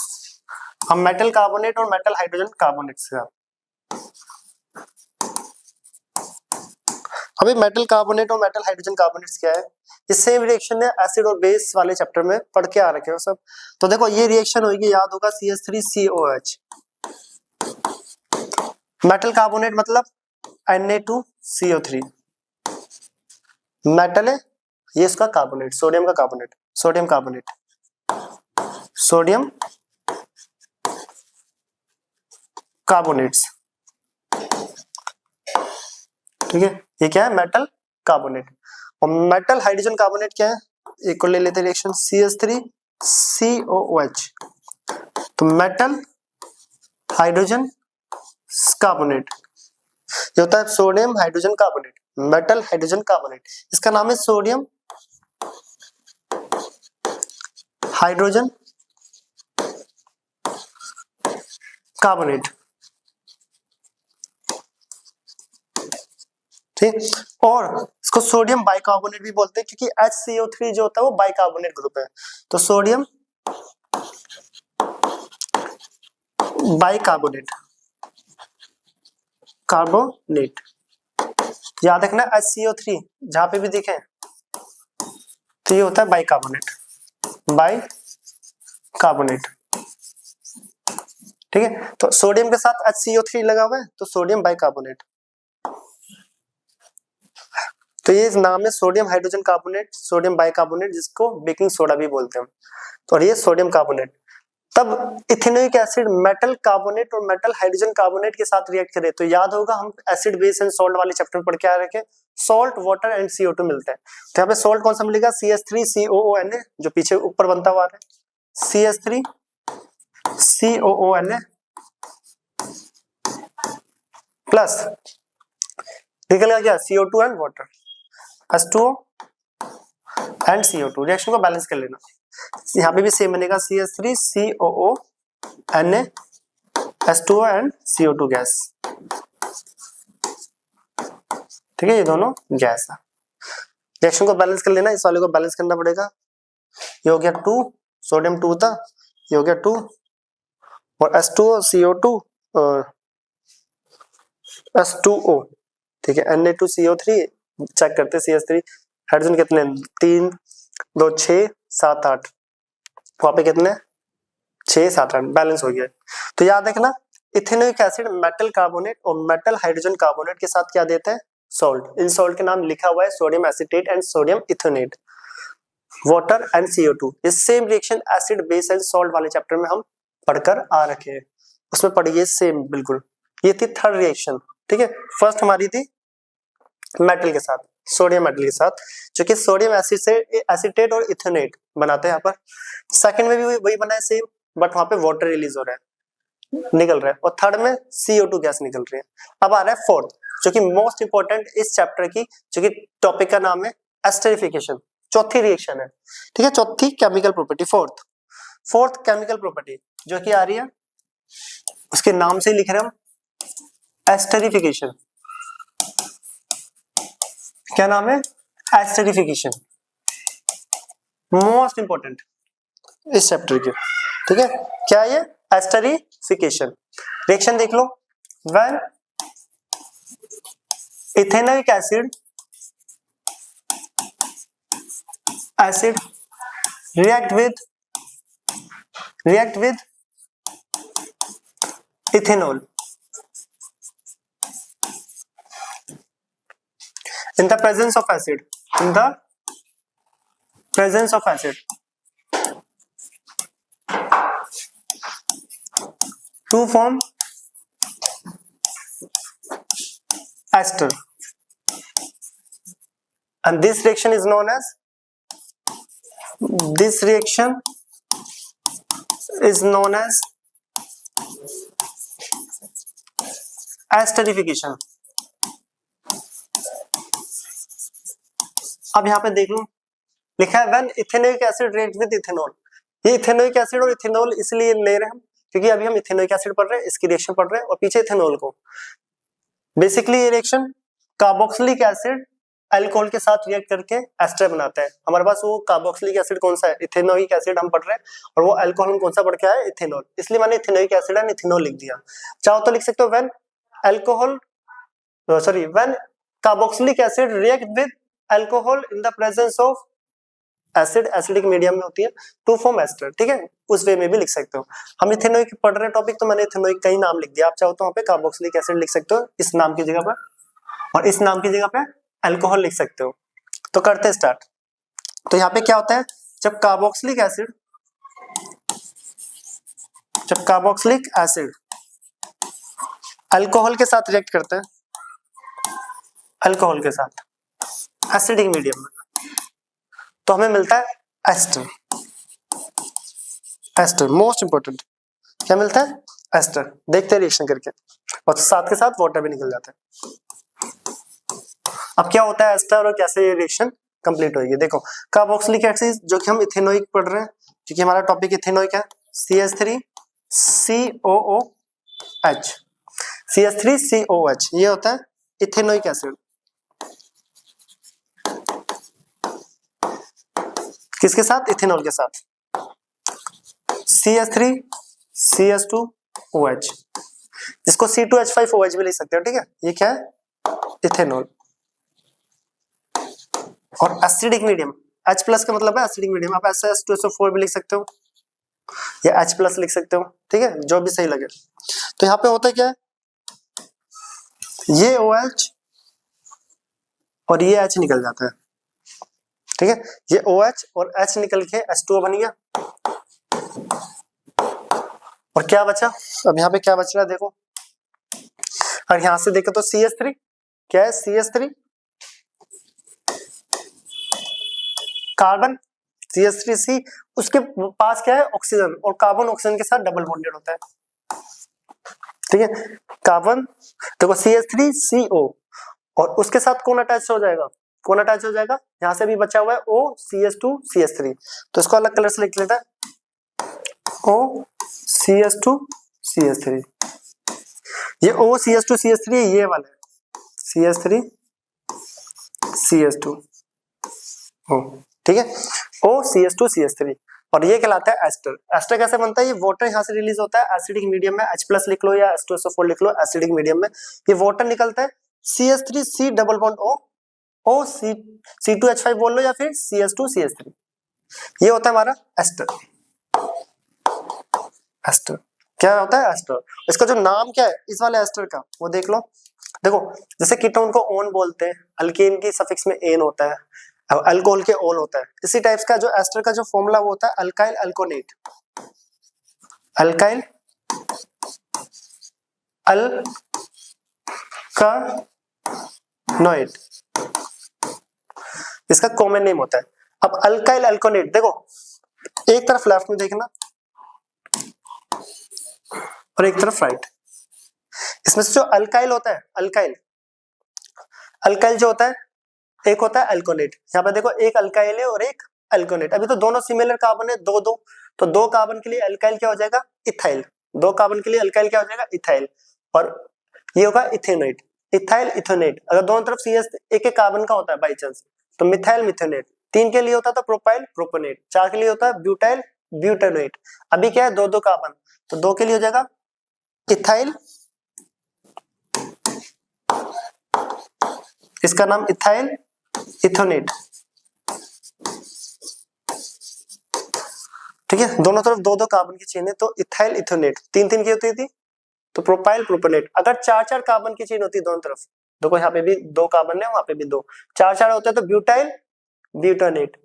हम मेटल कार्बोनेट और मेटल हाइड्रोजन कार्बोनेट्स के साथ। अभी मेटल कार्बोनेट और मेटल हाइड्रोजन कार्बोनेट्स क्या है, ये सेम रिएक्शन है, एसिड और बेस वाले चैप्टर में पढ़ के आ रखे हो सब। तो देखो ये रिएक्शन होगी, याद होगा CH3COH, मेटल कार्बोनेट मतलब Na2CO3, मेटल है ये इसका कार्बोनेट, सोडियम का carbonate, sodium carbonate, sodium carbonates, ठीक है। ये क्या है? Metal carbonate. और मेटल हाइड्रोजन कार्बोनेट क्या है? एक को ले लेते हैं रिएक्शन CH3COOH, तो मेटल हाइड्रोजन कार्बोनेट जो होता है sodium hydrogen carbonate, metal hydrogen carbonate, इसका नाम है सोडियम हाइड्रोजन कार्बोनेट, ठीक। और इसको सोडियम बाइकार्बोनेट भी बोलते हैं क्योंकि HCO3 जो होता है वो बाइकार्बोनेट ग्रुप है, तो सोडियम बाइकार्बोनेट, कार्बोनेट। याद रखना HCO3 जहां पे भी दिखे तो ये होता है बाइकार्बोनेट, बाइकार्बोनेट, ठीक है। तो सोडियम के साथ HCO3 लगा हुआ है तो सोडियम बाइकार्बोनेट, तो ये नाम है sodium hydrogen carbonate, sodium bicarbonate, जिसको बेकिंग सोडा भी बोलते हैं। तो और ये सोडियम कार्बोनेट। तब इथेनोइक एसिड मेटल कार्बोनेट और मेटल हाइड्रोजन कार्बोनेट के साथ रिएक्ट करे तो याद होगा हम एसिड बेस एंड सॉल्ट वाले चैप्टर में पढ़ के आ रखे, सॉल्ट वाटर एंड CO2 मिलते हैं। तो यहाँ पे सॉल्ट कौन सा मिलेगा? CH3COONA, जो पीछे ऊपर बनता हुआ है CH3COONA प्लस निकलेगा क्या? CO2 and water, H2O and CO2। Reaction को बैलेंस कर लेना। यहाँ पे भी सेम बनेगा CH3COONA H2O and CO2 gas, ठीक है। ये दोनों गैस है। रिएक्शन को बैलेंस कर लेना, इस वाले को बैलेंस करना पड़ेगा। ये हो गया 2, सोडियम 2 था, ये हो गया 2 और H2O CO2 और H2O, ठीक है। Na2CO3 चेक करते CH3 हाइड्रोजन कितने? 3 2 6 7 8, वहां पे कितने? 6 7 8, बैलेंस हो गया। तो याद रखना इथेनोइक एसिड मेटल कार्बोनेट और मेटल हाइड्रोजन कार्बोनेट के साथ क्या देते हैं? सॉल्ट। इन सॉल्ट के नाम लिखा हुआ है sodium acetate and sodium ethanoate, water and CO2। इस same reaction acid base and salt वाले चैप्टर में हम पढ़कर आ रखे हैं, उसमें पढ़िए सेम बिल्कुल। ये थी थर्ड रिएक्शन, ठीक है। फर्स्ट हमारी थी मेटल के साथ, सोडियम मेटल के साथ, जो कि सोडियम एसिड से एसीटेट और इथेनेट बनाते हैं। यहाँ पर सेकंड में भी वही बना है सेम, बट वहां पे वाटर रिलीज हो रहा है, निकल रहा है, और थर्ड में CO2 गैस निकल रही है। अब आ रहा है फोर्थ, जो कि मोस्ट इंपोर्टेंट इस चैप्टर की, जो कि टॉपिक का नाम है एस्टरिफिकेशन, चौथी रिएक्शन है, ठीक है। चौथी chemical property, fourth chemical property जो कि आ रही है, उसके नाम से लिख रहे हैं हम एस्टरिफिकेशन। क्या नाम है? एस्टरिफिकेशन, मोस्ट इंपोर्टेंट इस चैप्टर की, ठीक है। क्या ये? एस्टरिफिकेशन। रिएक्शन देख लो, when ethanoic acid react with ethanol in the presence of acid, to form ester, and this reaction is known as esterification। अब यहाँ पे देख लो, लिखा है when ethanoic acid react with ethanol. ये इथेनोइक एसिड और इथेनॉल इसलिए ले रहे हैं हम क्योंकि अभी हम इथेनोइक एसिड पढ़ रहे हैं, इसकी रिएक्शन पढ़ रहे हैं, और पीछे इथेनॉल को। बेसिकली ये रिएक्शन कार्बोक्सिलिक एसिड अल्कोहल के साथ रिएक्ट करके एस्टर बनाता है। हमारे पास वो कार्बोक्सिलिक एसिड कौन सा है? इथेनोइक एसिड हम पढ़ रहे हैं, और वो अल्कोहल हम कौन सा पढ़ के आए? इथेनॉल। इसलिए मैंने इथेनोइक एसिड एंड इथेनॉल लिख दिया। चाहो तो लिख सकते हो when carboxylic acid react with alcohol in the presence of acid, acidic medium में होती है, टू फॉर्म एस्टर, ठीक है। उस वे में भी लिख सकते हो। हम इथेनोइक पढ़ रहे हैं टॉपिक, तो मैंने इथेनोइक का ही नाम लिख दिया। आप चाहो तो वहां पे कार्बोक्सिलिक एसिड लिख सकते हो इस नाम की जगह पर, और इस नाम की जगह पे अल्कोहल लिख सकते हो। तो करते स्टार्ट। तो यहाँ पे क्या होता है, जब कार्बोक्सिलिक एसिड अल्कोहल के साथ रिएक्ट करता है, अल्कोहल के साथ एसिडिक मीडियम में, तो हमें मिलता है एस्टर। एस्टर मोस्ट इंपोर्टेंट, क्या मिलता है? एस्टर। देखते हैं रिएक्शन करके, और साथ के साथ वाटर भी निकल जाता है। अब क्या होता है एस्टर और कैसे ये रिएक्शन कंप्लीट होगी? देखो, कार्बोक्सिलिक एसिड जो कि हम इथेनोइक पढ़ रहे हैं, क्योंकि हमारा टॉपिक इथेनोइक है, CH3 COOH, CH3 COH, ये होता है इथेनोइक एसिड। किसके साथ? इथेनॉल के साथ। CH3 CH2OH, जिसको C2H5OH भी लिख सकते हो, ठीक है? ये क्या है? इथेनॉल। और एसिडिक मीडियम, H प्लस का मतलब है एसिडिक मीडियम। आप SO2SO4 भी लिख सकते हो या H प्लस लिख सकते हो, ठीक है, जो भी सही लगे। तो यहाँ पे होता है क्या है, ये OH और ये H निकल जाता है, ठीक है, ये OH और H निकल के H2O बन गया। और क्या बचा? अब यहाँ पे क्या बच रहा है देखो, और यहां से देखो तो CH3 क्या है? CH3 कार्बन, CH3C, उसके पास क्या है? ऑक्सीजन, और कार्बन ऑक्सीजन के साथ डबल बॉन्डेड होता है, ठीक है। कार्बन देखो CH3CO, और उसके साथ कौन अटैच हो जाएगा? कौन अटैच हो जाएगा? यहां से भी बचा हुआ है O CH2 CH3, तो इसको अलग कलर से लिख लेता है, O CH2 CH3। ये O CH2 CH3 ये वाला है, CH3 CH2, ठीक है, O CH2 CH3, और ये कहलाता है एस्टर। एस्टर कैसे बनता है? ये वाटर यहाँ से रिलीज होता है एसिडिक मीडियम में, H प्लस लिख लो या H2SO4 लिख लो, एसिडिक मीडियम में ये वाटर निकलता है, CH3C double bond O, O C2H5 बोल लो या फिर CH2 CH3, ये होता है हमारा एस्टर। एस्टर क्या होता है? एस्टर। इसका जो नाम क्या है इस वाले एस्टर का, वो देख लो। देखो, जैसे कीटोन को ओन बोलते हैं, अल्केन की सफिक्स में एन होता है, अल्कोहल के ओल होता है, इसी टाइप्स का जो एस्टर का जो फॉर्मूला वो होता है अल्काइल अल्कोनेट, अल्काइल अल्कानोएट, इसका कॉमन नेम होता है। अब अल्काइल अल्कोनेट देखो, एक तरफ लेफ्ट में देखना और एक तरफ राइट, इसमें से जो अल्काइल होता है, अल्काइल अल्काइल जो होता है, एक होता है अल्कोनेट। यहाँ पे देखो एक अल्काइल है और एक अल्कोनेट, अभी तो दोनों सिमिलर कार्बन है, दो दो, तो दो कार्बन के लिए अल्काइल क्या हो जाएगा? इथाइल। दो कार्बन के लिए अल्काइल क्या हो जाएगा? इथाइल। और ये होगा इथेनोएट, इथाइल इथेनोएट। अगर दोनों तरफ CH एक एक कार्बन का होता है बाई चांस, तो मिथाइल मिथेनोएट। तीन के लिए होता है तो प्रोपाइल प्रोपेनेट, चार के लिए होता है ब्यूटाइल ब्यूटेनोएट। अभी क्या है? दो दो कार्बन, तो दो के लिए हो जाएगा इथाइल, इसका नाम इथाइल इथोनेट, ठीक है। दोनों तरफ दो दो कार्बन की चेन है तो इथाइल इथोनेट। तीन तीन की होती थी तो प्रोपाइल प्रोपेनेट। अगर चार चार कार्बन की चेन होती है दोनों तरफ, देखो यहाँ पे भी दो कार्बन है, वहां पे भी दो, चार चार होते हैं तो ब्यूटाइल ब्यूटानेट,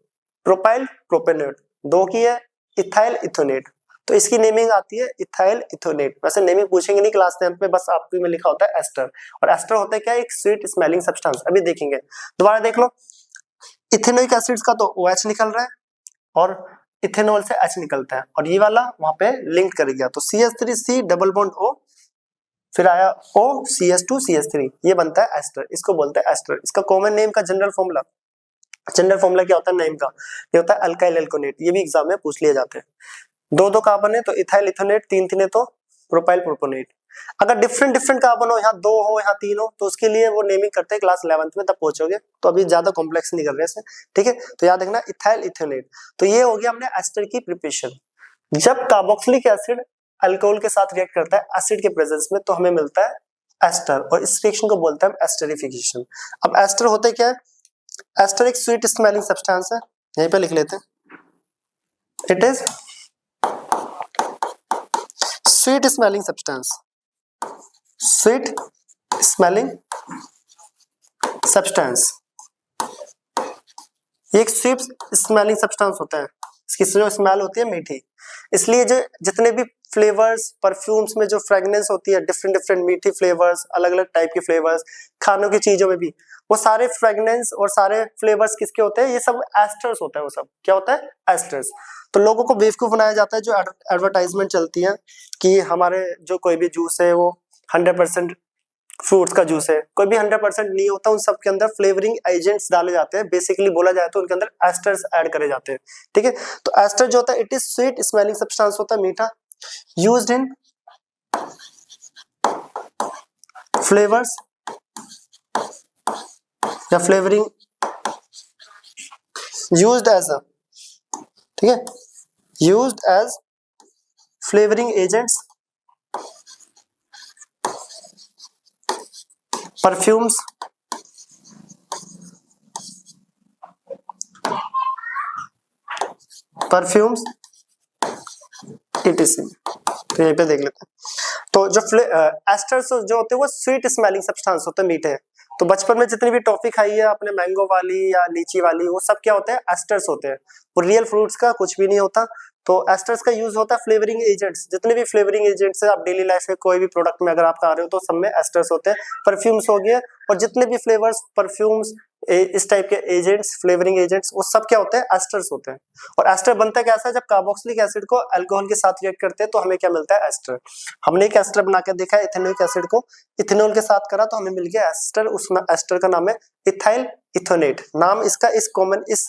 प्रोपाइल प्रोपेनेट। दो की है इथाइल इथोनेट, तो इसकी नेमिंग आती है इथाइल इथोनेट। वैसे नेमिंग पूछेंगे नहीं क्लास 10th में, बस आपके में लिखा होता है एस्टर। और एस्टर होता है क्या? एक स्वीट स्मेलिंग सब्सटेंस। अभी देखेंगे, दोबारा देख लो, इथेनोइक एसिड्स का तो OH निकल रहा है और इथेनॉल से H निकलता है, और ये वाला वहां पे लिंक कर गया, तो CH3C डबल बॉन्ड O, फिर आया O CH2 CH3, ये बनता है एस्टर। इसको बोलते हैं एस्टर। इसका कॉमन नेम का जनरल फॉर्मूला क्या होता है नेम का? ये होता है अल्काइल अल्कोनेट। ये भी एग्जाम में पूछ लिए जाते हैं। दो दो कार्बन है तो इथाइल इथोनेट, तीन तीन है तो प्रोपाइल प्रोपोनेट। अगर डिफरेंट डिफरेंट कार्बन हो, यहाँ दो हो यहाँ तीन हो, तो उसके लिए वो नेमिंग करते हैं क्लास 11th में, तब पहुंचोगे। तो अभी ज्यादा कॉम्प्लेक्स नहीं कर रहे हैं, ठीक है। तो याद रखना इथाइल इथोनेट। तो ये हो गया हमने एस्टर की प्रिपरेशन। जब कार्बोक्सिलिक एसिड अल्कोहल के साथ रिएक्ट करता है एसिड के प्रेजेंस में, तो हमें मिलता है एस्टर, और इस रिएक्शन को बोलते हैं एस्टरिफिकेशन। अब एस्टर होते क्या है? एस्टर एक स्वीट स्मेलिंग सब्सटेंस है, यहीं पे लिख लेते हैं, it is sweet smelling substance, sweet smelling substance. ये एक स्वीट स्मेलिंग सब्सटेंस होता है, इसकी जो स्मेल होती है मीठी, इसलिए जो जितने भी फ्लेवर्स परफ्यूम्स में जो फ्रेगनेंस होती है, डिफरेंट डिफरेंट मीठी फ्लेवर्स, अलग अलग टाइप के फ्लेवर्स, खानों की चीजों में भी, वो सारे फ्रेगनेंस और सारे फ्लेवर्स किसके होते हैं, ये सब एस्टर्स होता है। वो सब क्या होता है, एस्टर्स। तो लोगों को बेवकूफ बनाया जाता है, जो एडवर्टाइजमेंट चलती है कि हमारे जो कोई भी जूस है वो 100% फ्रूट्स का जूस है, कोई भी 100% नहीं होता, उन सब के अंदर फ्लेवरिंग एजेंट्स डाले जाते हैं। बेसिकली बोला जाए तो उनके अंदर एस्टर्स ऐड करे जाते हैं, ठीक है। तो एस्टर जो होता है it is sweet smelling substance होता है, मीठा, यूज्ड इन फ्लेवर्स या फ्लेवरिंग, यूज्ड एज अ, ठीक है, used as flavouring agents, perfumes, perfumes etc। तो यहीं पे देख लेते हैं। तो जो एस्टर्स जो होते हैं वो स्वीट स्मेलिंग सब्सटेंस होते हैं, मीठे। तो बचपन में जितनी भी टॉफी खाई है आपने, मैंगो वाली या लीची वाली, वो सब क्या होते हैं, एस्टर्स होते हैं। वो रियल फ्रूट्स का कुछ भी नहीं होता। तो एस्टर्स का यूज होता है फ्लेवरिंग एजेंट्स, जितने भी फ्लेवरिंग एजेंट्स है आप डेली लाइफ में कोई भी प्रोडक्ट में अगर आप खा रहे हो तो सब में एस्टर्स होते हैं। परफ्यूम्स हो गए, और जितने भी फ्लेवर्स, परफ्यूम्स, इस टाइप के एजेंट्स, फ्लेवरिंग एजेंट्स, वो सब क्या होते हैं, एस्टर्स होते हैं। और एस्टर बनता कैसा है, जब कार्बोक्सिलिक एसिड को अल्कोहल के साथ रिएक्ट करते हैं तो हमें क्या मिलता है, एस्टर। हमने एक एस्टर बना के देखा है, इथेनोइक एसिड को इथेनॉल के साथ करा तो हमें मिल गया एस्टर। उस एस्टर का नाम है इथाइल इथोनेट। नाम इसका इस कॉमन इस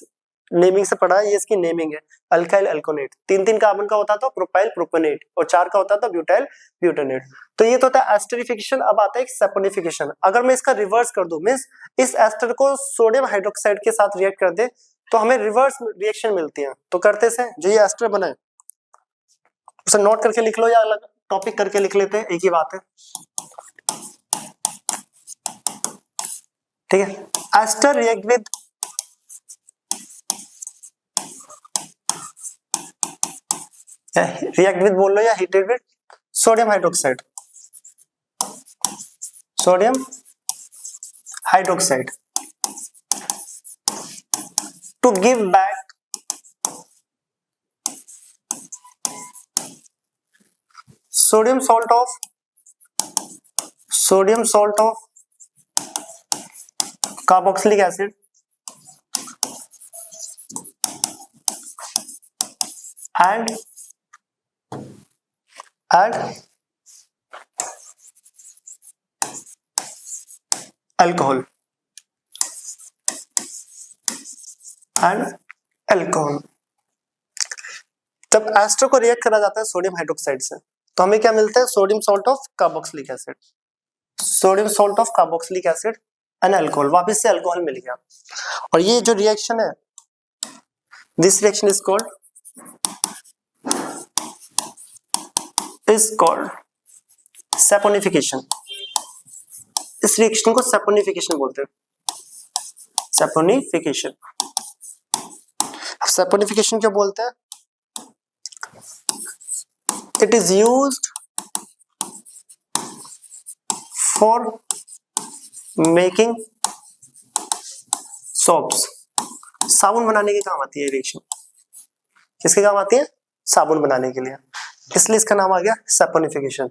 नेमिंग से पड़ा है, ये इसकी नेमिंग है। अल्काइल अल्कोनेट, 3 कार्बन का होता था प्रोपाइल प्रोपेनेट, और 4 का होता था ब्यूटाइल ब्यूटेनेट। तो ये तो होता है एस्टरिफिकेशन। अब आता है सैपोनिफिकेशन। अगर मैं इसका रिवर्स कर दूं, मींस इस एस्टर को सोडियम हाइड्रोक्साइड के साथ रिएक्ट कर दे तो हमें रिवर्स रिएक्शन मिलती है। तो करते से जो ये एस्टर बना है उसे नोट करके लिख लो या अलग टॉपिक करके लिख लेते हैं, एक ही बात है, ठीक है। एस्टर रिएक्ट विद बोल लो या heated with sodium hydroxide, sodium hydroxide to give back sodium salt of carboxylic acid and alcohol तब एस्टर को रिएक्ट करा जाता है सोडियम हाइड्रोक्साइड से, तो हमें क्या मिलता है, sodium salt of carboxylic acid, sodium salt of carboxylic acid and alcohol, वापस से अल्कोहल मिल गया। और ये जो रिएक्शन है, this reaction is called saponification. इस रिएक्शन को सैपोनिफिकेशन बोलते हैं, सैपोनिफिकेशन। सैपोनिफिकेशन क्या बोलते हैं, it is used for making soaps. साबुन बनाने के काम आती है रिएक्शन। किसके काम आती है, साबुन बनाने के लिए, इसलिए इसका नाम आ गया सैपोनिफिकेशन।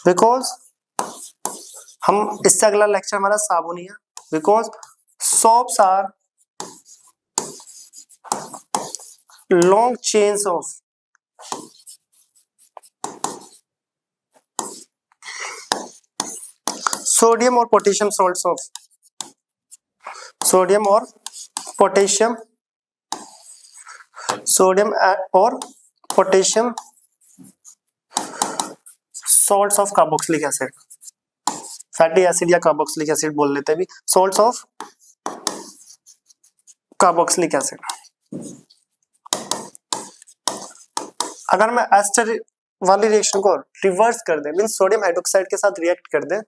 बिकॉज हम इससे अगला लेक्चर हमारा साबुन ही है, because soaps are long chains of sodium और पोटेशियम सॉल्ट्स ऑफ सोडियम और potassium salts of carboxylic acid, fatty acid या कार्बोक्सिलिक एसिड बोल लेते हैं भी, सॉल्ट्स ऑफ कार्बोक्सिलिक एसिड। अगर मैं एस्टर वाली रिएक्शन को रिवर्स कर दे, मींस सोडियम हाइड्रोक्साइड के साथ रिएक्ट कर दे,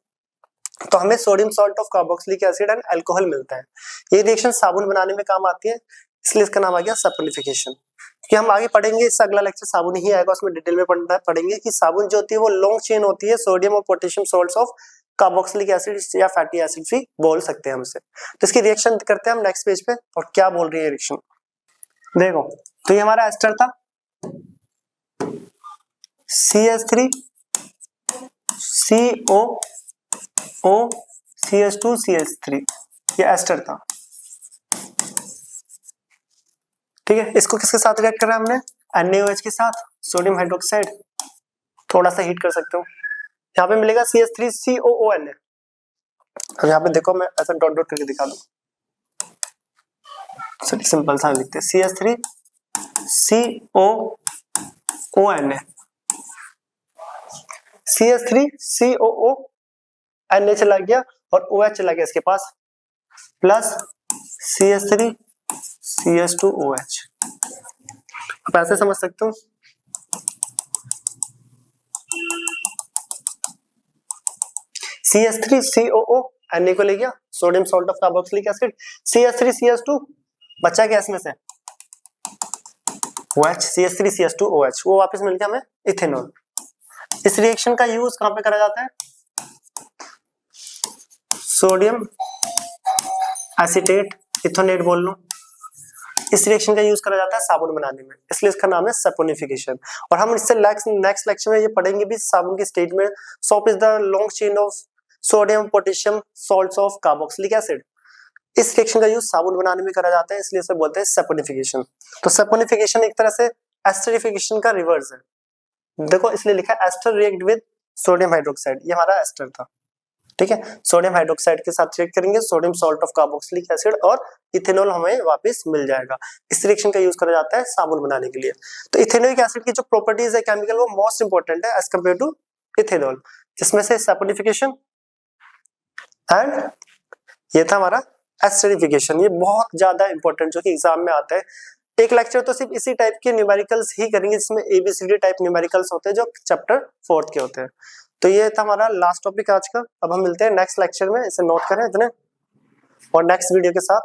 तो हमें sodium salt of carboxylic acid and alcohol मिलता है। ये रिएक्शन साबुन बनाने में काम आती है, इसलिए इसका नाम आ गया सैपोनिफिकेशन। कि हम आगे पढ़ेंगे, इससे अगला लेक्चर साबुन ही आएगा, उसमें डिटेल में पढ़ेंगे कि साबुन जो होती है वो लॉन्ग चेन होती है, सोडियम और potassium salts of carboxylic acid या फैटी एसिड भी बोल सकते हैं हम इसे। तो इसकी रिएक्शन करते हैं हम नेक्स्ट पेज पे, और क्या बोल रही है रिएक्शन देखो। तो ये हमारा एस्टर था, CH3 COO CH2 CH3, ये एस्टर था। ठीक है, इसको किसके साथ रिएक्ट करा हमने, NaOH के साथ, सोडियम हाइड्रोक्साइड। थोड़ा सा हीट कर सकते हो, यहाँ पे मिलेगा CH3COONA। अब यहाँ पे देखो मैं ऐसा डॉट डॉट करके दिखा दूं, चलिए सिंपल सा लिखते हैं CH3COONA, CH3COONA चला गया और OH चला गया इसके पास, प्लस CH3CH2OH। आप ऐसे समझ सकते हो, CH3COO Na को ले गया, sodium salt of carboxylic acid, CH3CH2 बचा गया इसमें से OH, CH3CH2OH, वो वापस मिल गया हमें इथेनॉल। इस रिएक्शन का यूज कहां पे करा जाता है, सोडियम एसीटेट इथोनेट बोल लो, इस रिएक्शन का यूज करा जाता है साबुन बनाने में, इसलिए इसका नाम है सैपोनिफिकेशन। और हम इससे नेक्स्ट लेक्चर में ये पढ़ेंगे भी, साबुन की statement, soap is the long chain of sodium potassium salts of carboxylic acid. इस रिएक्शन का यूज साबुन बनाने में करा जाता है, इसलिए इसे बोलते हैं सैपोनिफिकेशन। तो सैपोनिफिकेशन एक तरह से एस्टरिफिकेशन का रिवर्स है। देखो इसलिए लिखा है ester react with sodium hydroxide, ये हमारा एस्टर था। ठीक है, सोडियम हाइड्रोक्साइड के साथ रिएक्ट करेंगे, sodium salt of carboxylic acid और इथेनॉल हमें वापस मिल जाएगा। इस रिएक्शन का यूज करा जाता है साबुन बनाने के लिए। तो इथेनोइक एसिड की जो प्रॉपर्टीज है केमिकल, वो मोस्ट इंपोर्टेंट है एज कंपेयर टू इथेनॉल, जिसमें से सैपोनिफिकेशन एंड ये था हमारा एस्टरिफिकेशन। ये बहुत ज्यादा इंपॉर्टेंट जो कि एग्जाम में आता है। एक लेक्चर तो सिर्फ इसी टाइप के न्यूमेरिकल्स ही करेंगे, जिसमें ABCD टाइप न्यूमेरिकल्स होते हैं जो चैप्टर 4 के होते हैं। तो ये था हमारा लास्ट टॉपिक आज का। अब हम मिलते हैं नेक्स्ट लेक्चर में, इसे नोट करें इतने, और नेक्स्ट वीडियो के साथ।